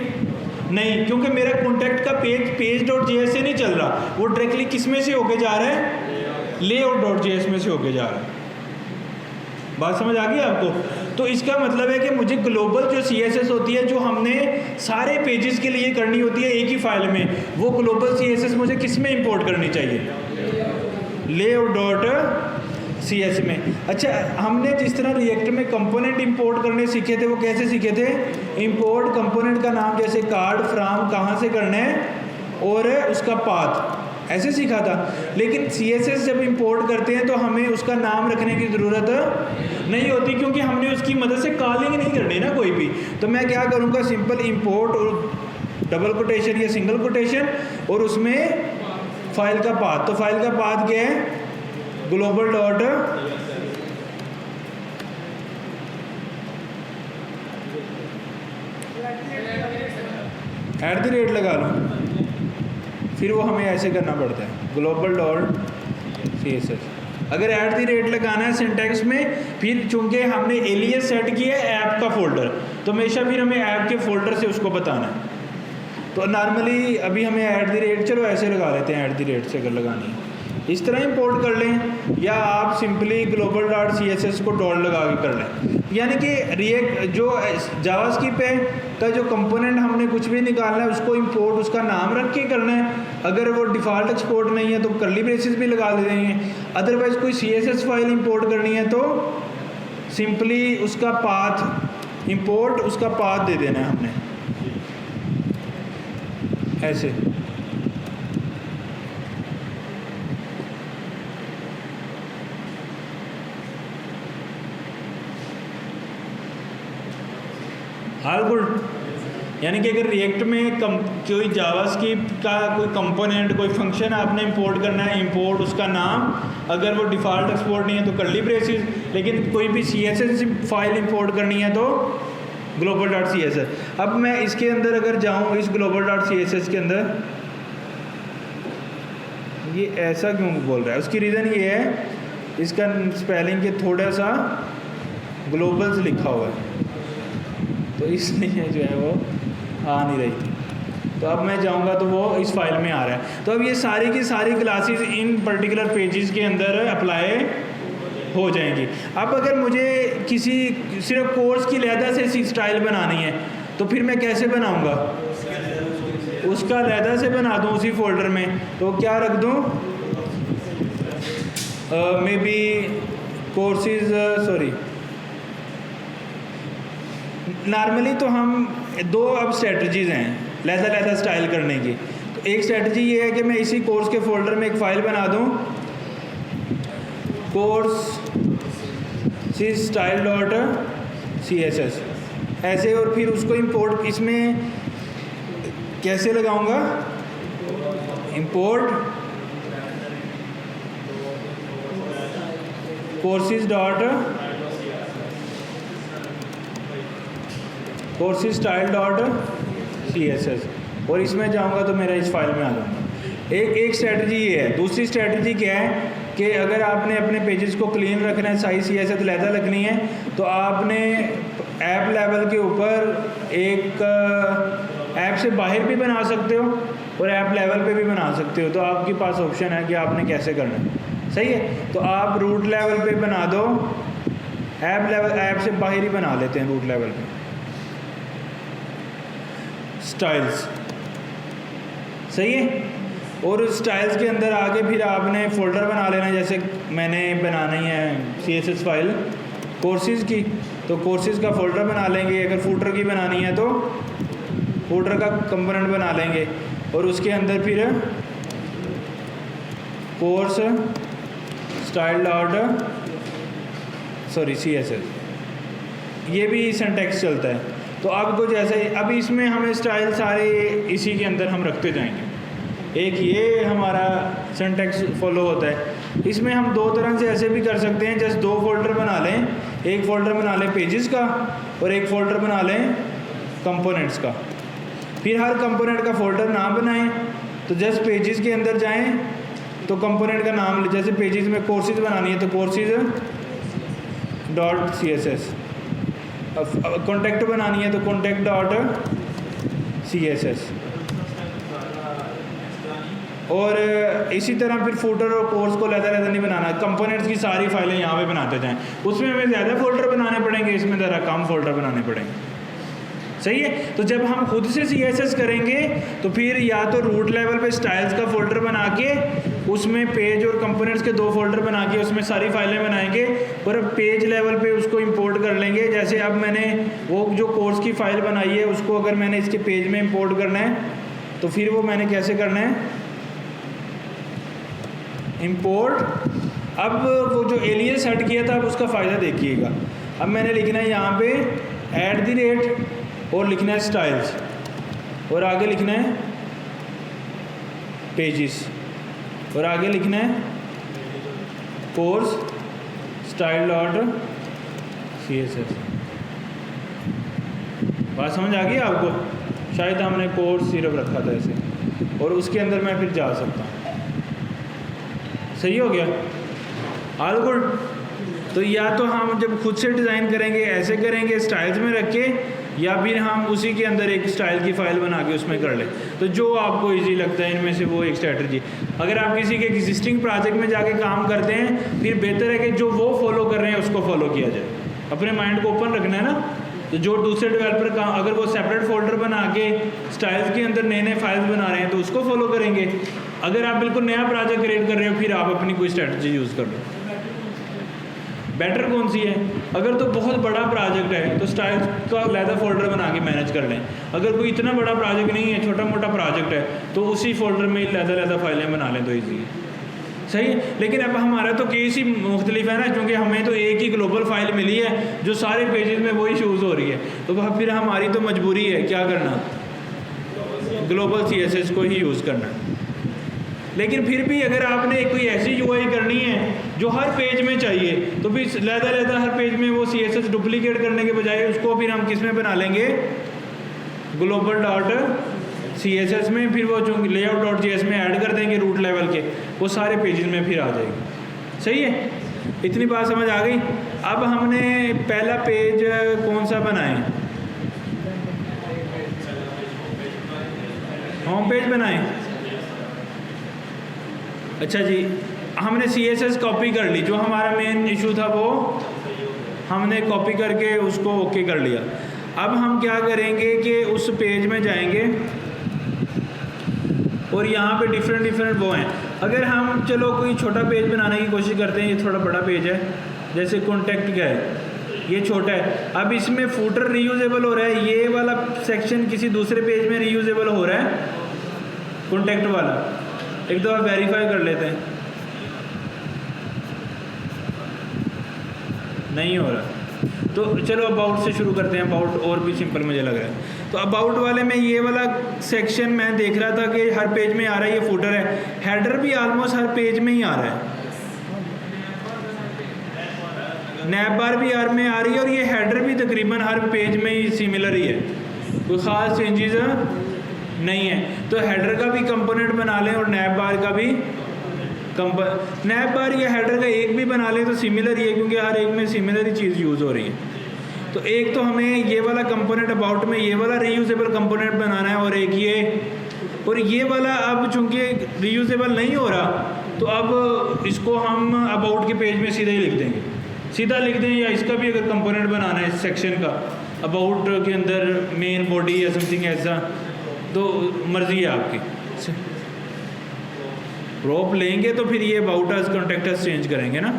नहीं, क्योंकि मेरा कॉन्टेक्ट का पेज.js से नहीं चल रहा, वो डायरेक्टली किस में से होके जा रहा है? layout.js में से होके जा रहा है। बात समझ आ गई आपको? तो इसका मतलब है कि मुझे ग्लोबल जो CSS होती है, जो हमने सारे पेजेस के लिए करनी होती है एक ही फाइल में, वो ग्लोबल CSS मुझे किस में इंपोर्ट करनी चाहिए? layout.cs में। अच्छा, हमने जिस तरह रिएक्ट में कंपोनेंट इंपोर्ट करने सीखे थे, वो कैसे सीखे थे? इंपोर्ट कंपोनेंट का नाम जैसे कार्ड फ्रॉम कहाँ से करना है और उसका पाथ, ऐसे सीखा था। लेकिन CSS जब इंपोर्ट करते हैं तो हमें उसका नाम रखने की ज़रूरत नहीं होती, क्योंकि हमने उसकी मदद से कॉलिंग नहीं करनी ना कोई भी। तो मैं क्या करूँगा, सिंपल इंपोर्ट और डबल कोटेशन या सिंगल कोटेशन और उसमें फाइल का पाथ। तो फाइल का पाथ क्या है? ग्लोबल डॉट @ लगा लो, फिर वो हमें ऐसे करना पड़ता है global.css। अगर @ लगाना है सिंटैक्स में, फिर चूंकि हमने एलियस सेट किया है ऐप का फोल्डर, तो हमेशा फिर हमें ऐप के फोल्डर से उसको बताना है। तो नॉर्मली अभी हमें @ चलो ऐसे लगा लेते हैं, @ से अगर लगानी है इस तरह इंपोर्ट कर लें, या आप सिंपली global.css को डॉट लगा के कर लें। यानी कि रिएक्ट जो जावास्क्रिप्ट है का जो कंपोनेंट हमने कुछ भी निकालना है उसको इंपोर्ट उसका नाम रख के करना है। अगर वो डिफ़ॉल्ट एक्सपोर्ट नहीं है तो कर्ली ब्रेसेस भी लगा देंगे। अदरवाइज़ कोई CSS फाइल इंपोर्ट करनी है तो सिंपली उसका पाथ इंपोर्ट उसका पाथ दे देना है हमने ऐसे। All good. यानी कि अगर रिएक्ट में कोई जावास्क्रिप्ट का कोई कंपोनेंट कोई फंक्शन आपने इंपोर्ट करना है, इंपोर्ट उसका नाम, अगर वो डिफ़ॉल्ट एक्सपोर्ट नहीं है तो कर्ली ब्रेसेस, लेकिन कोई भी CSS फाइल इंपोर्ट करनी है तो global.css। अब मैं इसके अंदर अगर जाऊँ इस global.css के अंदर, ये ऐसा क्यों बोल रहा है? उसकी रीज़न ये है, इसका स्पेलिंग के थोड़ा सा ग्लोबल्स लिखा हुआ है तो इसलिए जो है वो आ नहीं रही थी। तो अब मैं जाऊंगा तो वो इस फाइल में आ रहा है। तो अब ये सारी की सारी क्लासेस इन पर्टिकुलर पेजेस के अंदर अप्लाई हो जाएंगी। अब अगर मुझे किसी सिर्फ कोर्स की लहदा से स्टाइल बनानी है तो फिर मैं कैसे बनाऊंगा? उसका अलहदा से बना दूँ उसी फोल्डर में, तो क्या रख दूँ, may be courses, sorry, normally तो हम दो अब स्ट्रेटजीज़ हैं लहदा स्टाइल करने की। तो एक स्ट्रेटजी ये है कि मैं इसी कोर्स के फोल्डर में एक फ़ाइल बना दूँ, कोर्स सी स्टाइल डॉट CSS ऐसे, और फिर उसको इंपोर्ट इसमें कैसे लगाऊंगा, import courses style dot CSS, और इसमें जाऊंगा तो मेरा इस फाइल में आ जाऊंगा। एक स्ट्रेटजी ये है। दूसरी स्ट्रेटजी क्या है कि अगर आपने अपने पेजेस को क्लीन रखना है, साइज CSS लहदा रखनी है, तो आपने ऐप लेवल के ऊपर एक ऐप से बाहर भी बना सकते हो और ऐप लेवल पे भी बना सकते हो। तो आपके पास ऑप्शन है कि आपने कैसे करना है। सही है, तो आप रूट लेवल पे बना दो, ऐप लेवल, ऐप से बाहर ही बना लेते हैं रूट लेवल पे स्टाइल्स। सही है, और स्टाइल्स के अंदर आगे फिर आपने फ़ोल्डर बना लेना, जैसे मैंने बनानी है CSS फाइल कोर्सेज़ की, तो कोर्सेज़ का फ़ोल्डर बना लेंगे। अगर फूटर की बनानी है तो फूटर का कंपोनेंट बना लेंगे, और उसके अंदर फिर कोर्स स्टाइल डॉट CSS, ये भी सिंटैक्स चलता है। तो आपको जैसे अब इसमें हमें स्टाइल सारे इसी के अंदर हम रखते जाएंगे। एक ये हमारा सिंटैक्स फॉलो होता है। इसमें हम दो तरह से ऐसे भी कर सकते हैं, जैसे दो फोल्डर बना लें, एक फ़ोल्डर बना लें पेजेस का और एक फ़ोल्डर बना लें कंपोनेंट्स का। फिर हर कंपोनेंट का फ़ोल्डर ना बनाएं, तो जस्ट पेजेस के अंदर जाएं तो कंपोनेंट का नाम, जैसे पेजेस में कोर्सेज बनानी है तो कोर्सेज डॉट CSS, कॉन्टैक्ट बनानी है तो कॉन्टैक्ट डॉट CSS, और इसी तरह फिर फूटर और कोर्स को लहदा नहीं बनाना, कंपोनेंट्स की सारी फाइलें यहाँ पे बनाते जाएं। उसमें हमें ज़्यादा फ़ोल्डर बनाने पड़ेंगे, इसमें ज़रा कम फ़ोल्डर बनाने पड़ेंगे। सही है, तो जब हम खुद से CSS करेंगे तो फिर या तो रूट लेवल पे स्टाइल्स का फ़ोल्डर बना के उसमें पेज और कंपोनेंट्स के दो फ़ोल्डर बना के उसमें सारी फाइलें बनाएंगे, और पेज लेवल पे उसको इंपोर्ट कर लेंगे। जैसे अब मैंने वो जो कोर्स की फ़ाइल बनाई है उसको अगर मैंने इसके पेज में इंपोर्ट करना है तो फिर वो मैंने कैसे करना है, इंपोर्ट। अब वो जो एलियस सेट किया था अब उसका फ़ायदा देखिएगा। अब मैंने लिखना है यहाँ पे @ और लिखना है स्टाइल्स, और आगे लिखना है पेजेस, और आगे लिखना है कोर्स स्टाइल डॉट CSS। बात समझ आ गई आपको? शायद हमने कोर्स सिर्फ रखा था ऐसे, और उसके अंदर मैं फिर जा सकता हूँ। सही हो गया, ऑल गुड। तो या तो हम जब खुद से डिज़ाइन करेंगे ऐसे करेंगे स्टाइल्स में रख के, या फिर हम उसी के अंदर एक स्टाइल की फ़ाइल बना के उसमें कर लें। तो जो आपको इजी लगता है इनमें से वो एक स्ट्रेटजी। अगर आप किसी के एग्जिस्टिंग प्रोजेक्ट में जाके काम करते हैं, फिर बेहतर है कि जो वो फॉलो कर रहे हैं उसको फॉलो किया जाए। अपने माइंड को ओपन रखना है ना। तो जो दूसरे डेवलपर का अगर वो सेपरेट फोल्डर बना के स्टाइल्स के अंदर नए नए फाइल्स बना रहे हैं तो उसको फॉलो करेंगे। अगर आप बिल्कुल नया प्रोजेक्ट क्रिएट कर रहे हो फिर आप अपनी कोई स्ट्रेटजी यूज़ कर लो। बेटर कौन सी है? अगर तो बहुत बड़ा प्रोजेक्ट है तो स्टाइल्स का अलहदा फोल्डर बना के मैनेज कर लें। अगर कोई इतना बड़ा प्रोजेक्ट नहीं है, छोटा मोटा प्रोजेक्ट है, तो उसी फोल्डर में अलहदा फाइलें बना लें तो ईजी है। सही है, लेकिन अब हमारा तो केस ही मुख्तलिफ है ना, क्योंकि हमें तो एक ही ग्लोबल फाइल मिली है जो सारे पेजेस में वही यूज़ हो रही है। तो फिर हमारी तो मजबूरी है क्या करना, ग्लोबल CSS को ही यूज़ करना। लेकिन फिर भी अगर आपने कोई ऐसी UI करनी है जो हर पेज में चाहिए, तो फिर लहदा हर पेज में वो CSS डुप्लीकेट करने के बजाय उसको फिर हम किस में बना लेंगे, ग्लोबल डॉट CSS में। फिर वो जो layout.js में ऐड कर देंगे रूट लेवल के, वो सारे पेजेस में फिर आ जाएगी। सही है, इतनी बात समझ आ गई। अब हमने पहला पेज कौन सा बनाए, होम पेज बनाए। अच्छा जी, हमने CSS कॉपी कर ली, जो हमारा मेन इशू था वो हमने कॉपी करके उसको ओके कर लिया। अब हम क्या करेंगे कि उस पेज में जाएंगे, और यहाँ पे डिफरेंट वो हैं। अगर हम चलो कोई छोटा पेज बनाने की कोशिश करते हैं, ये थोड़ा बड़ा पेज है, जैसे कॉन्टैक्ट का है, ये छोटा है। अब इसमें फूटर रीयूजेबल हो रहा है, ये वाला सेक्शन किसी दूसरे पेज में रीयूजेबल हो रहा है, कॉन्टैक्ट वाला। एक दफ़ा वेरीफाई कर लेते हैं, नहीं हो रहा। तो चलो अबाउट से शुरू करते हैं, अबाउट और भी सिंपल मुझे लग रहा है। तो अबाउट वाले में ये वाला सेक्शन मैं देख रहा था कि हर पेज में आ रहा है, ये फूटर है। हेडर भी आलमोस्ट हर पेज में ही आ रहा है, नैब बार भी आर में आ रही है, और ये हेडर भी तकरीबन हर पेज में ही सिमिलर ही है, कोई ख़ास चेंजेस नहीं है। तो हेडर का भी कंपोनेंट बना लें और नैब बार का भी नैब बार या हेडर का एक भी बना लें तो सिमिलर ही है, क्योंकि हर एक में सिमिलर ही चीज़ यूज़ हो रही है। तो एक तो हमें ये वाला कंपोनेंट अबाउट में ये वाला रीयूजेबल कंपोनेंट बनाना है, और एक ये, और ये वाला अब चूँकि रीयूजेबल नहीं हो रहा तो अब इसको हम अबाउट के पेज में सीधा ही लिख देंगे, सीधा लिख दें। या इसका भी अगर कंपोनेंट बनाना है इस सेक्शन का, अबाउट के अंदर मेन बॉडी या समथिंग ऐसा, तो मर्ज़ी है आपकी। प्रॉप लेंगे तो फिर ये about us contact us change करेंगे ना,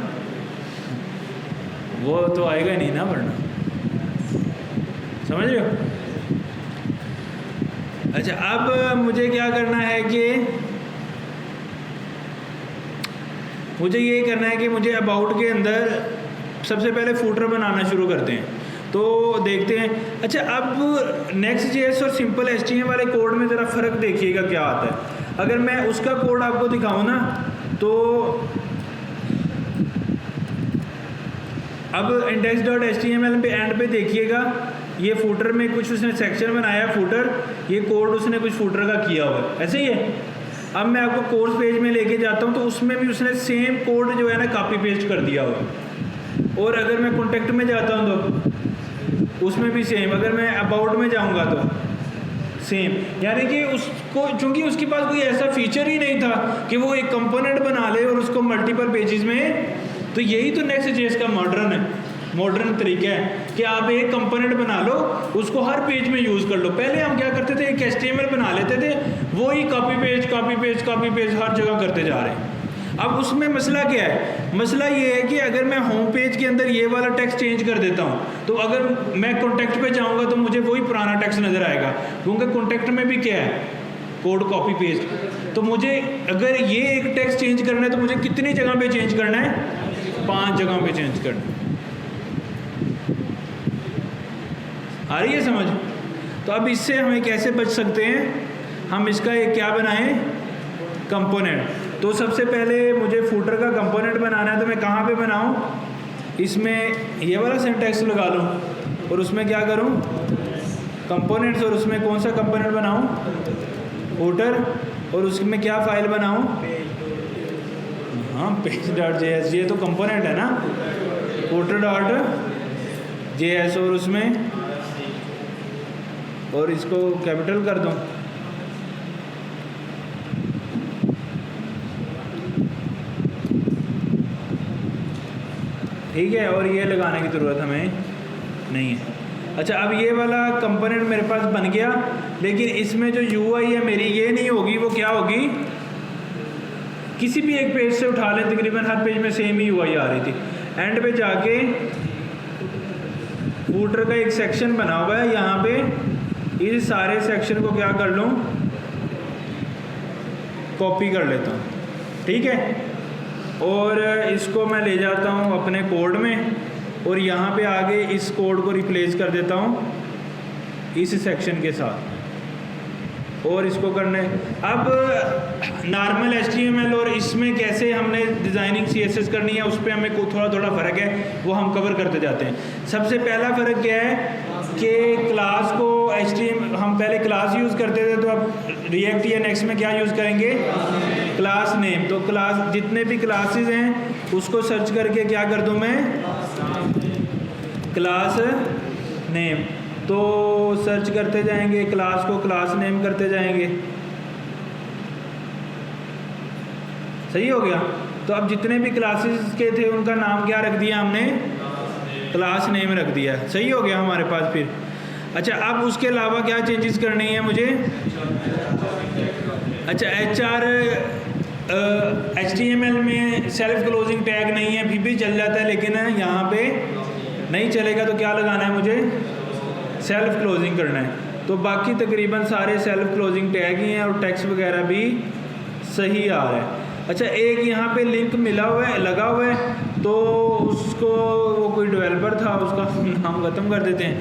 वो तो आएगा नहीं ना, वरना समझ रहे हो। अच्छा, अब मुझे क्या करना है कि मुझे ये करना है कि मुझे अबाउट के अंदर सबसे पहले फूटर बनाना शुरू करते हैं, तो देखते हैं। अच्छा, अब नेक्स्ट जेएस और सिंपल एचटीएमएल वाले कोड में ज़रा फ़र्क देखिएगा क्या आता है। अगर मैं उसका कोड आपको दिखाऊं ना, तो अब index.html पे एंड पे देखिएगा, ये फूटर में कुछ उसने सेक्शन बनाया फूटर, ये कोड उसने कुछ फूटर का किया हुआ है, ऐसे ही है। अब मैं आपको कोर्स पेज में लेके जाता हूँ, तो उसमें भी उसने सेम कोड जो है ना कॉपी पेस्ट कर दिया हुआ है। और अगर मैं कॉन्टेक्ट में जाता हूँ तो उसमें भी सेम, अगर मैं अबाउट में जाऊँगा तो सेम। यानी कि उसको, चूँकि उसके पास कोई ऐसा फीचर ही नहीं था कि वो एक कंपोनेंट बना ले और उसको मल्टीपल पेजेस में, तो यही तो नेक्स्ट जेएस का मॉडर्न तरीका है कि आप एक कंपोनेंट बना लो, उसको हर पेज में यूज़ कर लो। पहले हम क्या करते थे, एक HTML बना लेते थे, वो ही कॉपी पेज हर जगह करते जा रहे हैं। अब उसमें मसला क्या है, मसला ये है कि अगर मैं होम पेज के अंदर ये वाला टेक्स्ट चेंज कर देता हूँ, तो अगर मैं कॉन्टैक्ट पे जाऊँगा तो मुझे वही पुराना टेक्स्ट नज़र आएगा, क्योंकि कॉन्टैक्ट में भी क्या है, कोड कॉपी पेस्ट। तो मुझे अगर ये एक टेक्स्ट चेंज करना है तो मुझे कितनी जगह पे चेंज करना है, 5 जगह पे चेंज करना है। आ रही है समझ। तो अब इससे हमें कैसे बच सकते हैं, हम इसका एक क्या बनाएं, कंपोनेंट। तो सबसे पहले मुझे फूटर का कंपोनेंट बनाना है, तो मैं कहाँ पे बनाऊँ, इसमें ये वाला सिंटैक्स लगा लूँ और उसमें क्या करूँ, कंपोनेंट्स, और उसमें कौन सा कंपोनेंट बनाऊँ, फूटर, और उसमें क्या फाइल बनाऊँ, हाँ page.js, ये तो कंपोनेंट है ना, footer.js, और उसमें, और इसको कैपिटल कर दूँ, ठीक है, और ये लगाने की ज़रूरत हमें नहीं है। अच्छा, अब ये वाला कंपोनेंट मेरे पास बन गया, लेकिन इसमें जो UI है मेरी ये नहीं होगी, वो क्या होगी, किसी भी एक पेज से उठा लें, तकरीबन हर पेज में सेम ही UI आ रही थी। एंड पे जाके फूटर का एक सेक्शन बना हुआ है, यहाँ पे इस सारे सेक्शन को क्या कर लूँ, कॉपी कर लेता हूँ, ठीक है, और इसको मैं ले जाता हूँ अपने कोड में, और यहाँ पे आगे इस कोड को रिप्लेस कर देता हूँ इस सेक्शन के साथ, और इसको करने। अब नॉर्मल HTML और इसमें कैसे हमने डिज़ाइनिंग CSS करनी है, उस पर हमें थोड़ा फ़र्क है, वो हम कवर करते जाते हैं। सबसे पहला फ़र्क क्या है कि क्लास को HTML हम पहले क्लास यूज़ करते थे, तो अब रिएक्ट या नेक्स्ट में क्या यूज़ करेंगे, क्लास नेम। तो क्लास जितने भी क्लासेस हैं उसको सर्च करके क्या कर दूँ मैं, क्लास नेम। तो सर्च करते जाएंगे, क्लास को क्लास नेम करते जाएंगे, सही हो गया। तो अब जितने भी क्लासेस के थे उनका नाम क्या रख दिया हमने, क्लास नेम रख दिया, सही हो गया हमारे पास फिर। अच्छा, अब उसके अलावा क्या चेंजेस करनी है मुझे, अच्छा HTML में सेल्फ क्लोजिंग टैग नहीं है, फिर भी चल जाता है, लेकिन यहाँ पे नहीं चलेगा। तो क्या लगाना है मुझे? सेल्फ क्लोजिंग करना है। तो बाकी तकरीबन सारे सेल्फ क्लोजिंग टैग ही हैं और टेक्स्ट वगैरह भी सही आ रहा है। अच्छा, एक यहाँ पे लिंक मिला हुआ है, लगा हुआ है, तो उसको वो कोई डेवलपर था, उसका नाम ख़त्म कर देते हैं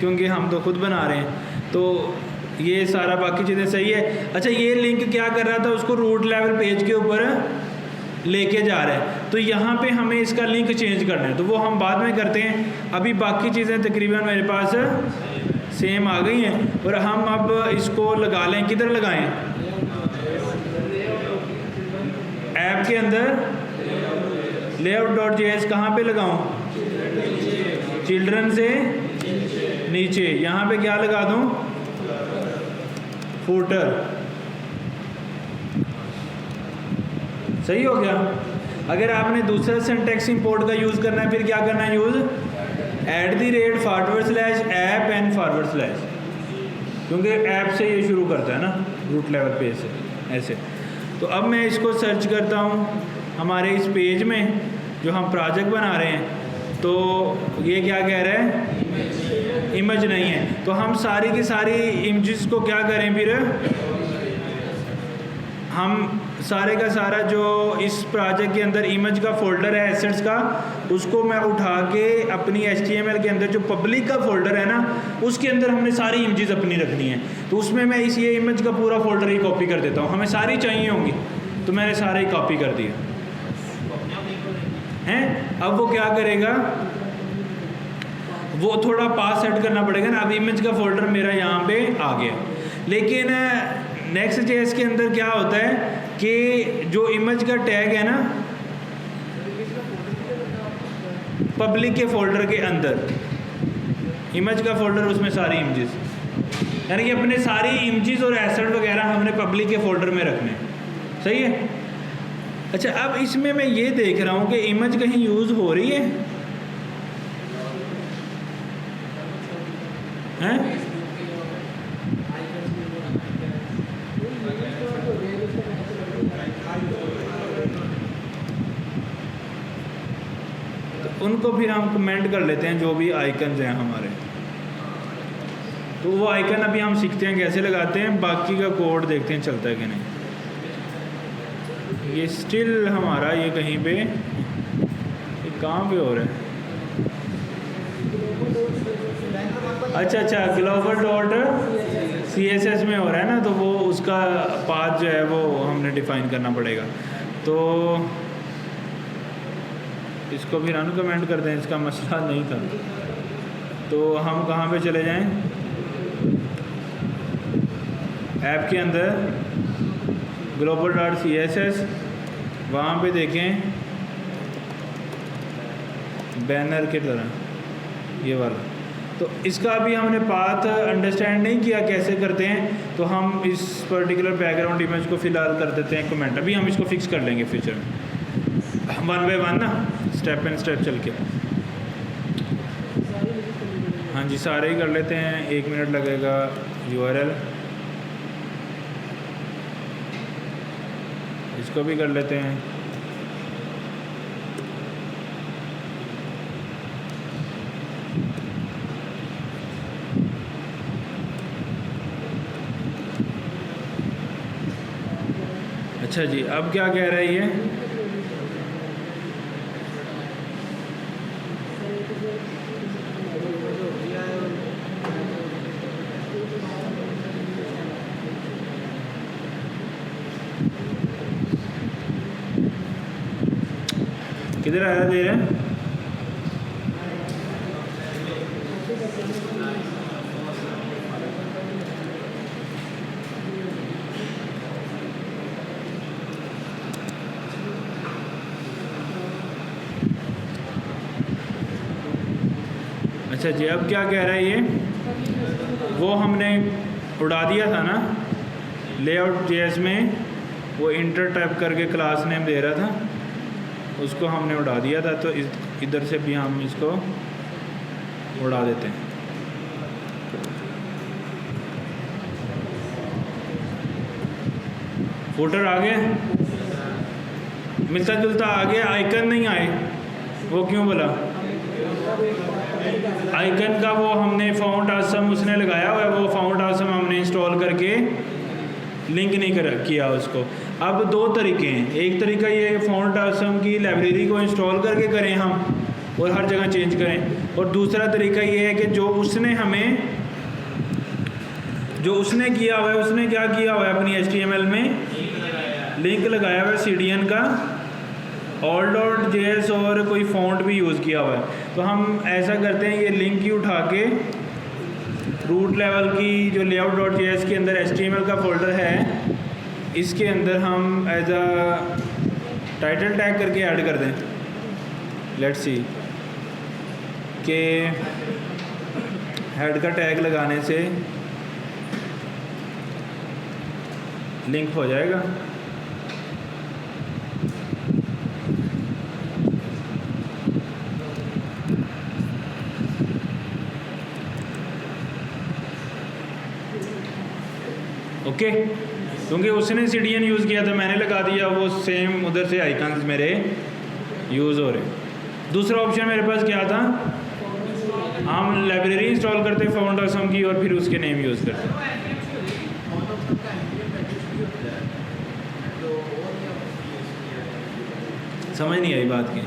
क्योंकि हम तो खुद बना रहे हैं। तो ये सारा बाकी चीज़ें सही है। अच्छा, ये लिंक क्या कर रहा था? उसको रूट लेवल पेज के ऊपर लेके जा रहा है। तो यहाँ पे हमें इसका लिंक चेंज करना है, तो वो हम बाद में करते हैं। अभी बाकी चीज़ें तकरीबन मेरे पास सेम आ गई हैं और हम अब इसको लगा लें। किधर लगाएं? ऐप के अंदर layout.js कहाँ पे लगाऊं? चिल्ड्रन से नीचे। यहाँ पे क्या लगा दूं? फूटर। सही हो गया। अगर आपने दूसरा सिंटैक्स इंपोर्ट का यूज़ करना है, फिर क्या करना है? यूज़ @@/app n/, क्योंकि ऐप से ये शुरू करता है ना, रूट लेवल पेज से ऐसे। तो अब मैं इसको सर्च करता हूँ हमारे इस पेज में जो हम प्रोजेक्ट बना रहे हैं। तो ये क्या कह रहा है? इमेज नहीं है। तो हम सारी की सारी इमेजेस को क्या करें? फिर हम सारे का सारा जो इस प्रोजेक्ट के अंदर इमेज का फोल्डर है एसेट्स का, उसको मैं उठा के अपनी HTML के अंदर जो पब्लिक का फोल्डर है ना, उसके अंदर हमने सारी इमेजेस अपनी रखनी है। तो उसमें मैं ये इमेज का पूरा फोल्डर ही कॉपी कर देता हूँ। हमें सारी चाहिए होंगी, तो मैंने सारे ही कॉपी कर दिया हैं। अब वो क्या करेगा? वो थोड़ा पास सेट करना पड़ेगा ना। अब इमेज का फोल्डर मेरा यहाँ पे आ गया। लेकिन Next.js के अंदर क्या होता है कि जो इमेज का टैग है ना, पब्लिक के फोल्डर के अंदर इमेज का फोल्डर, उसमें सारी इमेजेस, यानी कि अपने सारी इमेजेस और एसेट वगैरह हमने पब्लिक के फोल्डर में रखने। सही है। अच्छा, अब इसमें मैं ये देख रहा हूँ कि इमेज कहीं यूज़ हो रही है, हैं? उनको फिर हम कमेंट कर लेते हैं, जो भी आइकन्स हैं हमारे। तो वो आइकन अभी हम सीखते हैं कैसे लगाते हैं, बाकी का कोड देखते हैं चलता है कि नहीं। ये स्टिल हमारा ये कहीं पे, ये कहाँ पे हो रहा है? अच्छा, global.css में हो रहा है ना, तो वो उसका पाथ जो है वो हमने डिफाइन करना पड़ेगा। तो इसको भी रन कमेंट कर दें, इसका मसला नहीं था। तो हम कहाँ पे चले जाएं? ऐप के अंदर global.css, वहाँ पे देखें बैनर की तरह ये वाला। तो इसका अभी हमने पाथ अंडरस्टैंड नहीं किया कैसे करते हैं, तो हम इस पर्टिकुलर बैकग्राउंड इमेज को फ़िलहाल कर देते हैं कमेंट। अभी हम इसको फिक्स कर लेंगे फ्यूचर में, 1 by 1 ना, स्टेप बाय स्टेप चल के। हाँ जी, सारे ही कर लेते हैं, 1 मिनट लगेगा। URL इसको भी कर लेते हैं। अच्छा जी, अब क्या कह रहा है ये? किधर आया दे रहे हैं? अच्छा जी, अब क्या कह रहा है ये? वो हमने उड़ा दिया था ना layout.js में, वो इंटर टाइप करके क्लास नेम दे रहा था, उसको हमने उड़ा दिया था। तो इधर से भी हम इसको उड़ा देते हैं। फुटर आ गया, मिलता जुलता आ गया, आइकन नहीं आए, वो क्यों बोला? आइकन का वो हमने फाउंड आसम उसने लगाया हुआ है, वो फाउंड आसम हमने इंस्टॉल करके लिंक नहीं किया उसको। अब दो तरीके हैं, एक तरीका ये है फाउंड आसम की लाइब्रेरी को इंस्टॉल करके करें हम और हर जगह चेंज करें, और दूसरा तरीका ये है कि जो उसने किया हुआ है, उसने क्या किया हुआ है अपनी HTML में लिंक लगाया हुआ है CDN का, all.js और कोई फॉन्ट भी यूज़ किया हुआ है। तो हम ऐसा करते हैं, ये लिंक ही उठा के रूट लेवल की जो layout.js के अंदर HTML का फोल्डर है, इसके अंदर हम एज अ टाइटल टैग करके ऐड कर दें। लेट्स सी कि हेड का टैग लगाने से लिंक हो जाएगा। ओके, क्योंकि उसने CDN यूज़ किया था, मैंने लगा दिया, वो सेम उधर से आइकन्स मेरे यूज़ हो रहे। दूसरा ऑप्शन मेरे पास क्या था, हम लाइब्रेरी इंस्टॉल करते फाउंड आसम की और फिर उसके नेम यूज़ करते। समझ नहीं आई बात की,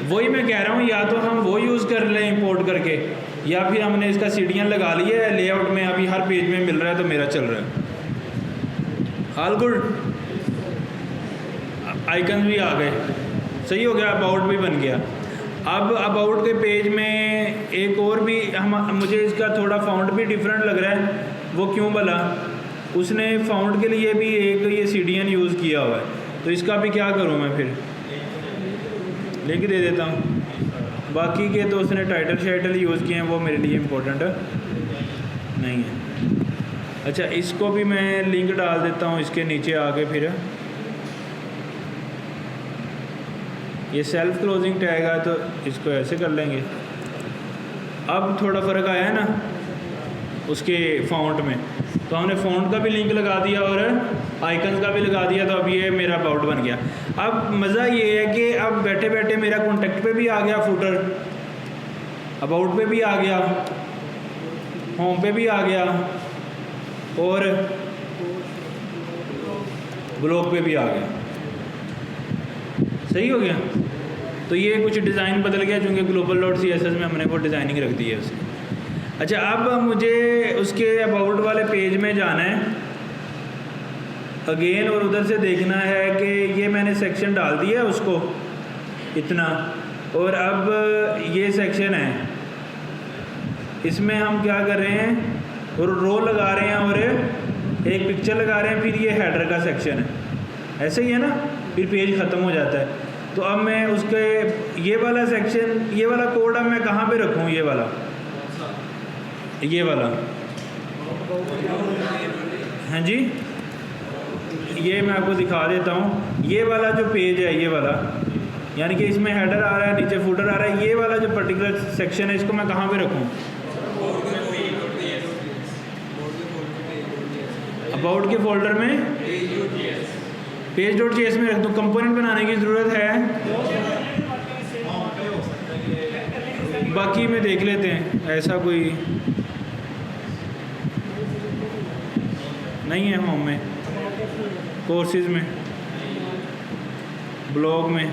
वही मैं कह रहा हूँ, या तो हम वो यूज़ कर लें इंपोर्ट करके, या फिर हमने इसका CDN लगा लिया है, लेआउट में अभी हर पेज में मिल रहा है तो मेरा चल रहा है। ऑल गुड, आइकन भी आ गए, सही हो गया, अबाउट भी बन गया। अब अबाउट के पेज में एक और भी मुझे इसका थोड़ा फाउंड भी डिफरेंट लग रहा है, वो क्यों भला? उसने फाउंड के लिए भी एक ये CDN यूज़ किया हुआ है, तो इसका भी क्या करूँ मैं, फिर लिंक दे देता हूँ। बाकी के तो उसने टाइटल शाइटल यूज़ किए हैं, वो मेरे लिए इम्पोर्टेंट नहीं है। अच्छा, इसको भी मैं लिंक डाल देता हूँ इसके नीचे आके, फिर ये सेल्फ क्लोजिंग टैग है तो इसको ऐसे कर लेंगे। अब थोड़ा फ़र्क आया है ना उसके फ़ॉन्ट में, तो हमने फ़ॉन्ट का भी लिंक लगा दिया और आइकन्स का भी लगा दिया, तो अब ये मेरा अबाउट बन गया। अब मज़ा ये है कि अब बैठे बैठे मेरा कॉन्टेक्ट पे भी आ गया फुटर, अबाउट पे भी आ गया, होम पे भी आ गया और ब्लॉग पे भी आ गया। सही हो गया। तो ये कुछ डिज़ाइन बदल गया, चूँकि global.css में हमने वो डिज़ाइनिंग रख दी है उसकी। अच्छा, अब मुझे उसके अबाउट वाले पेज में जाना है अगेन, और उधर से देखना है कि ये मैंने सेक्शन डाल दिया है उसको इतना, और अब ये सेक्शन है, इसमें हम क्या कर रहे हैं, और रो लगा रहे हैं और एक पिक्चर लगा रहे हैं, फिर ये हेडर का सेक्शन है, ऐसे ही है ना, फिर पेज ख़त्म हो जाता है। तो अब मैं उसके ये वाला सेक्शन, ये वाला कोड अब मैं कहाँ पे रखूँ, ये वाला हाँ जी, ये मैं आपको दिखा देता हूँ। ये वाला जो पेज है, ये वाला, यानी कि इसमें हेडर आ रहा है, नीचे फुटर आ रहा है, ये वाला जो पर्टिकुलर सेक्शन है, इसको मैं कहाँ पे रखूँ? अबाउट के फोल्डर में पेज.js में रख दूँ। कंपोनेंट बनाने की ज़रूरत है, बाकी में देख लेते हैं, ऐसा कोई नहीं है। होम में, कोर्सेज में, ब्लॉग में,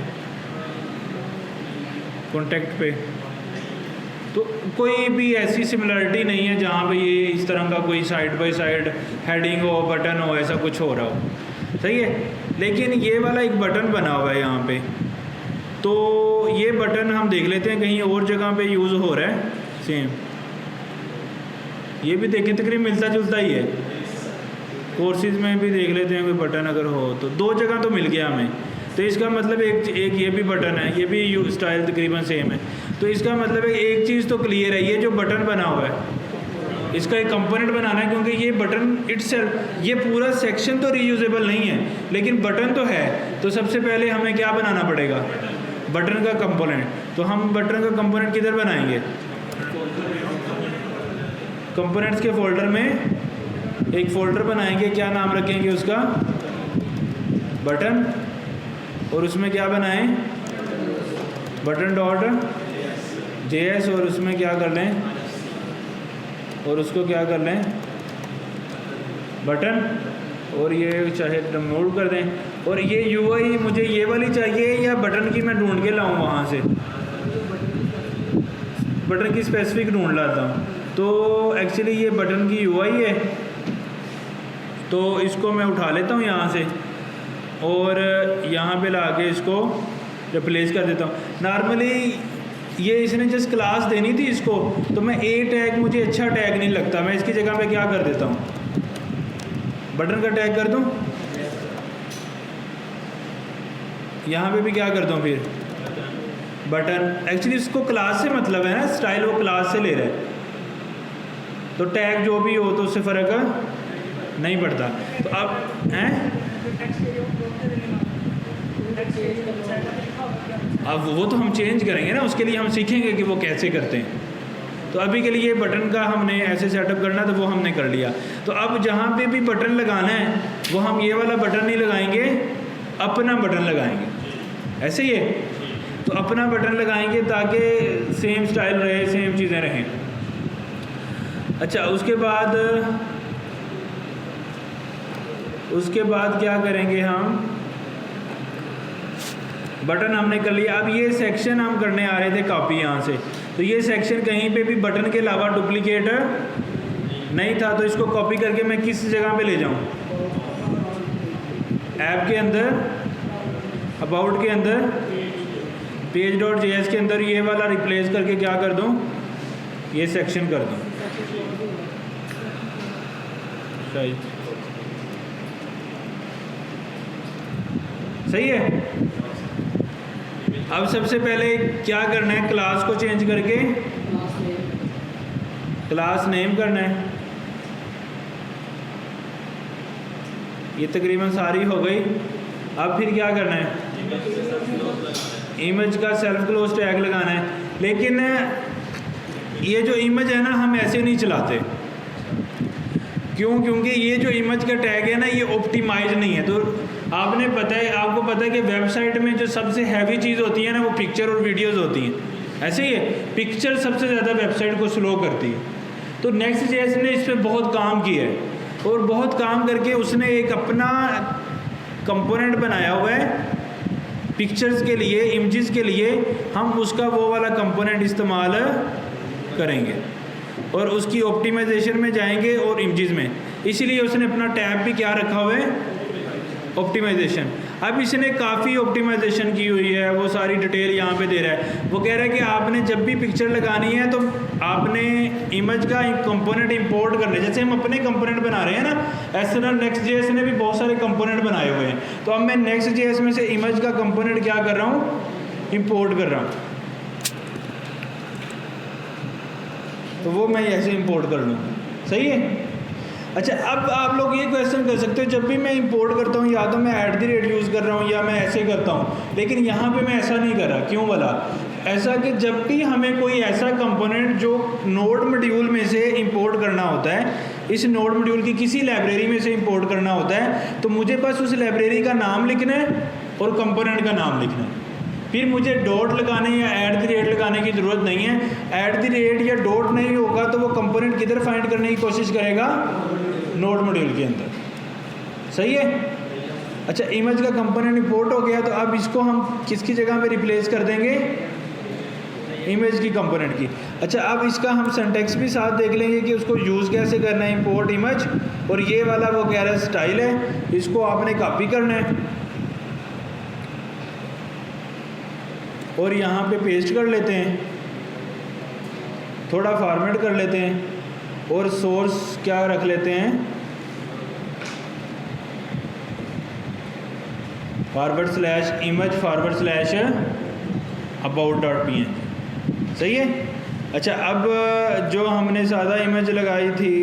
कॉन्टेक्ट पे, तो कोई भी ऐसी सिमिलरिटी नहीं है जहाँ पे ये इस तरह का कोई साइड बाय साइड हेडिंग हो, बटन हो, ऐसा कुछ हो रहा हो। सही है, लेकिन ये वाला एक बटन बना हुआ है यहाँ पे, तो ये बटन हम देख लेते हैं कहीं और जगह पे यूज़ हो रहा है सेम। ये भी देखें, तकरीबन मिलता जुलता ही है। कोर्सेज में भी देख लेते हैं कोई बटन अगर हो, तो दो जगह तो मिल गया हमें। तो इसका मतलब एक ये भी बटन है, ये भी स्टाइल तकरीबन सेम है। तो इसका मतलब है एक चीज़ तो क्लियर है, ये जो बटन बना हुआ है इसका एक कंपोनेंट बनाना है, क्योंकि ये बटन इटसेल्फ, ये पूरा सेक्शन तो रीयूजेबल नहीं है, लेकिन बटन तो है। तो सबसे पहले हमें क्या बनाना पड़ेगा? बटन का कंपोनेंट। तो हम बटन का कंपोनेंट किधर बनाएंगे? कंपोनेंट्स के फोल्डर में एक फ़ोल्डर बनाएंगे, क्या नाम रखेंगे उसका, बटन, और उसमें क्या बनाएं, बटन डॉट JS, और उसमें क्या कर लें, और उसको क्या कर लें, बटन, और ये चाहे डाउनलोड कर दें। और ये UI मुझे ये वाली चाहिए या बटन की मैं ढूंढ के लाऊं वहाँ से, बटन की स्पेसिफिक ढूंढ लाता हूँ। तो एक्चुअली ये बटन की UI है, तो इसको मैं उठा लेता हूँ यहाँ से और यहाँ पे ला के इसको रिप्लेस कर देता हूँ। नॉर्मली ये इसने जस्ट क्लास देनी थी इसको, तो मैं A टैग, मुझे अच्छा टैग नहीं लगता, मैं इसकी जगह पे क्या कर देता हूँ, बटन का टैग कर दूँ। यहाँ पे भी क्या करता हूँ फिर, बटन। एक्चुअली इसको क्लास से मतलब है ना, स्टाइल वो क्लास से ले रहा है, तो टैग जो भी हो तो उससे फ़र्क नहीं पड़ता। तो अब हैं, अब वो तो हम चेंज करेंगे ना, उसके लिए हम सीखेंगे कि वो कैसे करते हैं। तो अभी के लिए बटन का हमने ऐसे सेटअप करना, तो वो हमने कर लिया। तो अब जहाँ पे भी बटन लगाना है वो हम ये वाला बटन नहीं लगाएंगे, अपना बटन लगाएंगे, ऐसे ही है। तो अपना बटन लगाएंगे ताकि सेम स्टाइल रहे, सेम चीज़ें रहें। अच्छा, उसके बाद क्या करेंगे हम, बटन हमने कर लिया। अब ये सेक्शन हम करने आ रहे थे कॉपी यहाँ से, तो ये सेक्शन कहीं पे भी बटन के अलावा डुप्लीकेट नहीं था, तो इसको कॉपी करके मैं किस जगह पे ले जाऊँ, ऐप के अंदर, अबाउट के अंदर, page.js के अंदर ये वाला रिप्लेस करके क्या कर दूँ, ये सेक्शन कर दूँ। सही है। अब सबसे पहले क्या करना है, क्लास को चेंज करके क्लास नेम करना है। ये तकरीबन सारी हो गई। अब फिर क्या करना है, इमेज का सेल्फ क्लोज टैग लगाना है। लेकिन ये जो इमेज है ना, हम ऐसे नहीं चलाते। क्यों? क्योंकि ये जो इमेज का टैग है ना, ये ऑप्टिमाइज नहीं है। तो आपको पता है कि वेबसाइट में जो सबसे हैवी चीज़ होती है ना, वो पिक्चर और वीडियोस होती हैं। ऐसे ही है, पिक्चर सबसे ज़्यादा वेबसाइट को स्लो करती है। तो Next.js ने इस पर बहुत काम किया है, और बहुत काम करके उसने एक अपना कंपोनेंट बनाया हुआ है पिक्चर्स के लिए, इमेजेस के लिए। हम उसका वो वाला कंपोनेंट इस्तेमाल करेंगे और उसकी ऑप्टिमाइजेशन में जाएंगे और इमेजेस में। इसीलिए उसने अपना टैब भी क्या रखा हुआ है, ऑप्टिमाइजेशन। अब इसने काफ़ी ऑप्टिमाइजेशन की हुई है, वो सारी डिटेल यहाँ पे दे रहा है। वो कह रहा है कि आपने जब भी पिक्चर लगानी है तो आपने इमेज का कंपोनेंट इंपोर्ट करना है। जैसे हम अपने कंपोनेंट बना रहे हैं ना, ऐसे तरह Next.js ने भी बहुत सारे कंपोनेंट बनाए हुए हैं। तो अब मैं Next.js में से इमेज का कंपोनेंट क्या कर रहा हूँ, इंपोर्ट कर रहा हूँ। तो वो मैं ऐसे इंपोर्ट कर लूँ। सही है। अच्छा, अब आप लोग ये क्वेश्चन कर सकते हो, जब भी मैं इंपोर्ट करता हूँ या तो मैं @ यूज़ कर रहा हूँ या मैं ऐसे करता हूँ, लेकिन यहाँ पे मैं ऐसा नहीं कर रहा। क्यों वाला? ऐसा कि जब भी हमें कोई ऐसा कंपोनेंट जो नोड मॉड्यूल में से इंपोर्ट करना होता है, इस नोड मॉड्यूल की किसी लाइब्रेरी में से इंपोर्ट करना होता है, तो मुझे बस उस लाइब्रेरी का नाम लिखना है और कंपोनेंट का नाम लिखना है। फिर मुझे डॉट लगाने या @ लगाने की ज़रूरत नहीं है। @ या डॉट नहीं होगा तो वो कंपोनेंट किधर फाइंड करने की कोशिश करेगा, नोड मॉड्यूल के अंदर। सही है। अच्छा, इमेज का कंपोनेंट इंपोर्ट हो गया, तो अब इसको हम किसकी जगह पे रिप्लेस कर देंगे, इमेज की कंपोनेंट की। अच्छा, अब इसका हम सिंटैक्स भी साथ देख लेंगे कि उसको यूज़ कैसे करना है, इंपोर्ट इमेज। और ये वाला वो कह रहा है स्टाइल है, इसको आपने कॉपी करना है और यहाँ पे पेस्ट कर लेते हैं, थोड़ा फॉर्मेट कर लेते हैं और सोर्स क्या रख लेते हैं, /image /about.png। सही है। अच्छा, अब जो हमने सादा इमेज लगाई थी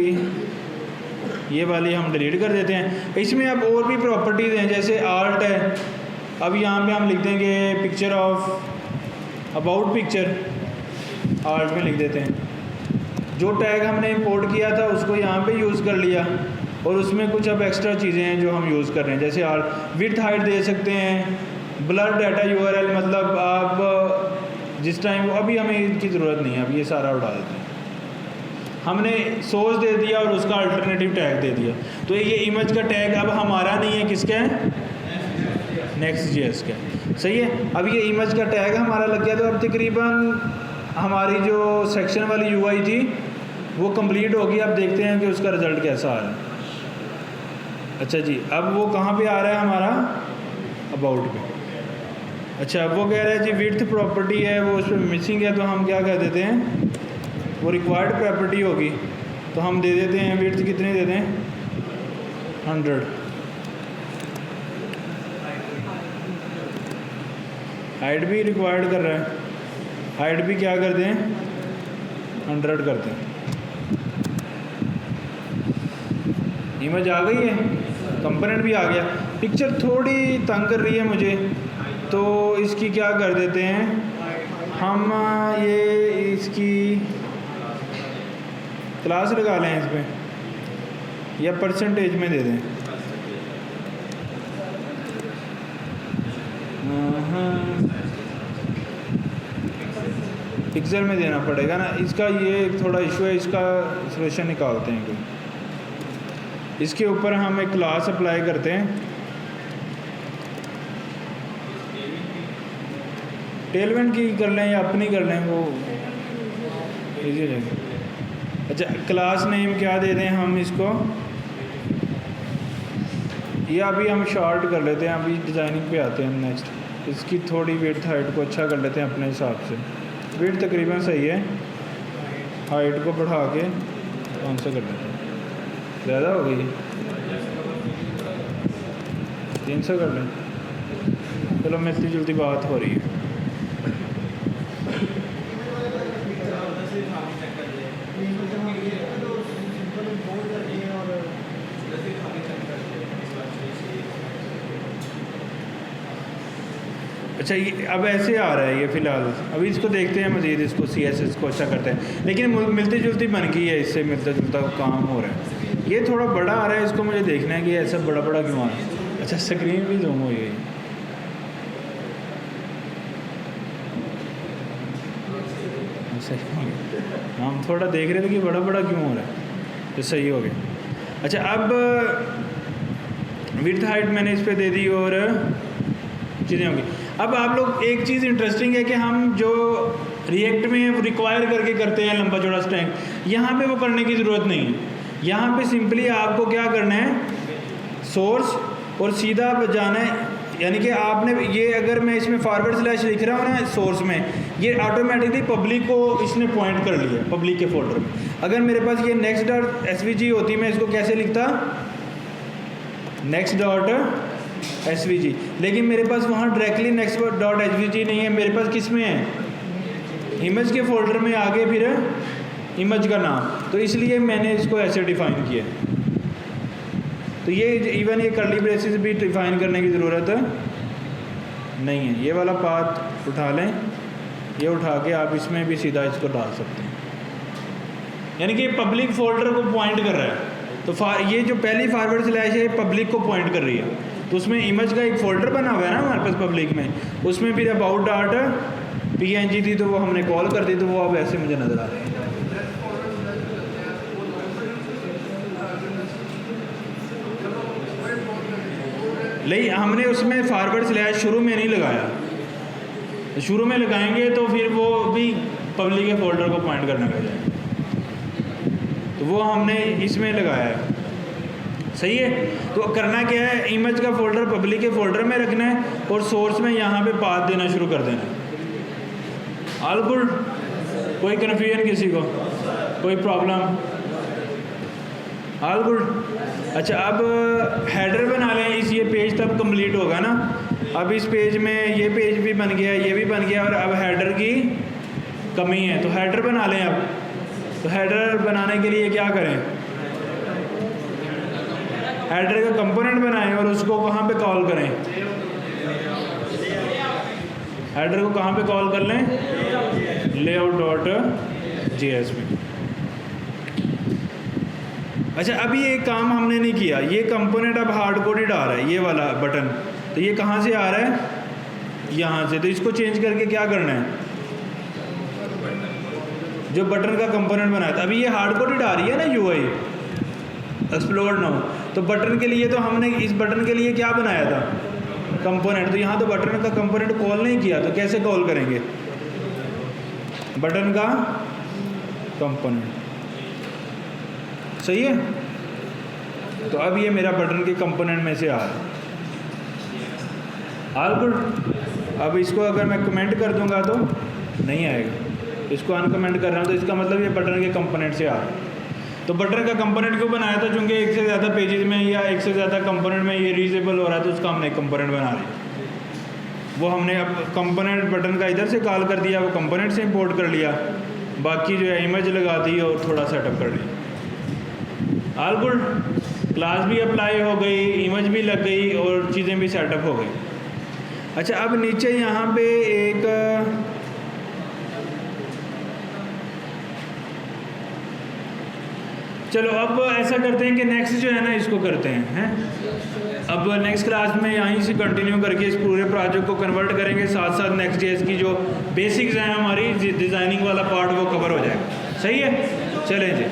ये वाली हम डिलीट कर देते हैं। इसमें अब और भी प्रॉपर्टीज़ हैं, जैसे आर्ट है। अब यहाँ पे हम लिख देंगे picture of about picture, art में लिख देते हैं। जो टैग हमने इंपोर्ट किया था उसको यहाँ पे यूज़ कर लिया और उसमें कुछ अब एक्स्ट्रा चीज़ें हैं जो हम यूज़ कर रहे हैं, जैसे और विड्थ हाइट दे सकते हैं, ब्लर डाटा URL, मतलब आप जिस टाइम, अभी हमें इसकी ज़रूरत नहीं है, अब ये सारा उठा देते हैं। हमने सोर्स दे दिया और उसका अल्टरनेटिव टैग दे दिया, तो ये इमेज का टैग अब हमारा नहीं है, किसका है? Next.js का। सही है, अब ये इमेज का टैग हमारा लग गया, तो अब तकरीबन हमारी जो सेक्शन वाली UI थी वो कंप्लीट होगी। अब देखते हैं कि उसका रिज़ल्ट कैसा आ रहा है। अच्छा जी, अब वो कहाँ पे आ रहा है हमारा? अबाउट पे। अच्छा, अब वो कह रहा है जी विड्थ प्रॉपर्टी है वो उस पर मिसिंग है, तो हम क्या कह देते हैं, वो रिक्वायर्ड प्रॉपर्टी होगी, तो हम दे देते हैं विड्थ कितनी दे दें? 100। हाइट भी रिक्वायर्ड कर रहा है, हाइट भी क्या कर दें? 100 करते हैं। इमेज आ गई है, कंपोनेंट भी आ गया। पिक्चर थोड़ी तंग कर रही है मुझे, तो इसकी क्या कर देते हैं हम, ये इसकी क्लास लगा लें इस पर, या परसेंटेज में दे दें। पिक्सल में देना पड़ेगा ना, इसका ये थोड़ा इशू है, इसका सॉल्यूशन निकालते हैं कोई। इसके ऊपर हम एक क्लास अप्लाई करते हैं, टेलविंड की कर लें या अपनी कर लें, वो इजी हो जाएगा। अच्छा, क्लास नेम क्या दे दें हम इसको, ये अभी हम शॉर्ट कर लेते हैं, अभी डिज़ाइनिंग पे आते हैं नेक्स्ट। इसकी थोड़ी विड्थ हाइट को अच्छा कर लेते हैं अपने हिसाब से, विड्थ तकरीबन सही है, हाइट को बढ़ा के 500 कर लेते हैं, ज़्यादा हो गई 300 कर लें। चलो मिलती जुलती बात हो रही है। अच्छा, ये अब ऐसे आ रहा है ये फ़िलहाल, अभी इसको देखते हैं मज़ीद, इसको CSS को अच्छा करते हैं, लेकिन मिलती जुलती बन गई है, इससे मिलता जुलता काम हो रहा है। ये थोड़ा बड़ा आ रहा है, इसको मुझे देखना है कि ऐसा बड़ा बड़ा क्यों आ रहा है। अच्छा, स्क्रीन भी जूम हुई है, सही, हम थोड़ा देख रहे थे कि बड़ा बड़ा क्यों हो रहा है, तो सही हो गया। अच्छा, अब विड्थ हाइट मैंने इस पर दे दी और चीज़ें होंगी। अब आप लोग, एक चीज़ इंटरेस्टिंग है कि हम जो रिएक्ट में रिक्वायर करके करते हैं लंबा चौड़ा स्ट्रिंग, यहाँ पे वो करने की ज़रूरत नहीं है। यहाँ पे सिंपली आपको क्या करना है, सोर्स और सीधा जाना है, यानी कि आपने ये, अगर मैं इसमें फॉरवर्ड स्लैश लिख रहा हूँ ना सोर्स में, ये ऑटोमेटिकली पब्लिक को इसने पॉइंट कर लिया, पब्लिक के फोल्डर में। अगर मेरे पास ये next.svg होती, मैं इसको कैसे लिखता, next.svg, लेकिन मेरे पास वहाँ डायरेक्टली next.svg नहीं है, मेरे पास किस में है, इमेज के फोल्डर में आगे फिर इमेज का नाम, तो इसलिए मैंने इसको ऐसे डिफ़ाइन किया। तो ये इवन ये कर्ली ब्रेसेस भी डिफ़ाइन करने की ज़रूरत नहीं है। ये वाला पाथ उठा लें, ये उठा के आप इसमें भी सीधा इसको डाल सकते हैं, यानी कि पब्लिक फोल्डर को पॉइंट कर रहा है। तो ये जो पहली फॉरवर्ड स्लैश है पब्लिक को पॉइंट कर रही है, तो उसमें इमेज का एक फ़ोल्डर बना हुआ है ना हमारे पास पब्लिक में, उसमें फिर about.png थी, तो वो हमने कॉल कर दी, तो वो अब ऐसे मुझे नज़र आ रहा है। लेकिन हमने उसमें फॉरवर्ड स्लैश शुरू में नहीं लगाया, शुरू में लगाएंगे तो फिर वो भी पब्लिक के फोल्डर को पॉइंट करने लग जाएगा, तो वो हमने इसमें लगाया है। सही है, तो करना क्या है, इमेज का फोल्डर पब्लिक के फोल्डर में रखना है और सोर्स में यहाँ पे पाथ देना शुरू कर देना है। ऑल गुड, कोई कन्फ्यूजन किसी को, कोई प्रॉब्लम? All good. अच्छा, अब हेडर बना लें, इस ये पेज तब कंप्लीट होगा ना। अब इस पेज में ये पेज भी बन गया, ये भी बन गया, और अब हेडर की कमी है, तो हेडर बना लें। अब तो हेडर बनाने के लिए क्या करें, हेडर का कंपोनेंट बनाएं और उसको कहाँ पे कॉल करें, हेडर को कहाँ पे कॉल कर लें, layout.js में। अच्छा, अभी ये काम हमने नहीं किया, ये कंपोनेंट अब हार्ड कोडेड आ रहा है, ये वाला बटन, तो ये कहाँ से आ रहा है? यहाँ से। तो इसको चेंज करके क्या करना है? जो बटन का कंपोनेंट बनाया था, अभी ये हार्ड कोडेड आ रही है ना यूआई एक्सप्लोर नाउ, तो बटन के लिए तो हमने इस बटन के लिए क्या बनाया था? कंपोनेंट। तो यहाँ तो बटन का कंपोनेंट कॉल नहीं किया, तो कैसे कॉल करेंगे बटन का कंपोनेंट? सही है। तो अब ये मेरा बटन के कंपोनेंट में से आ रहा है। All good. अब इसको अगर मैं कमेंट कर दूंगा तो नहीं आएगा, इसको अनकमेंट कर रहा हूँ तो इसका मतलब ये बटन के कंपोनेंट से आ रहा है। तो बटन का कंपोनेंट क्यों बनाया था? क्योंकि एक से ज़्यादा पेजेस में या एक से ज़्यादा कंपोनेंट में ये रीयूजेबल हो रहा है, तो उसका हमने कंपोनेंट बना लिया। वो हमने अब कंपोनेंट बटन का इधर से कॉल कर दिया, वो कंपोनेंट से इंपोर्ट कर लिया, बाकी जो है इमेज लगा दी और थोड़ा सेटअप कर लिया। All good. क्लास भी अप्लाई हो गई, इमेज भी लग गई और चीज़ें भी सेटअप हो गई। अच्छा, अब नीचे यहाँ पे एक चलो अब ऐसा करते हैं कि नेक्स्ट जो है ना इसको करते हैं अब नेक्स्ट क्लास में यहीं से कंटिन्यू करके इस पूरे प्रोजेक्ट को कन्वर्ट करेंगे, साथ साथ नेक्स्ट जेएस की जो बेसिक्स हैं हमारी डिज़ाइनिंग वाला पार्ट वो कवर हो जाएगा। सही है, चलें जी।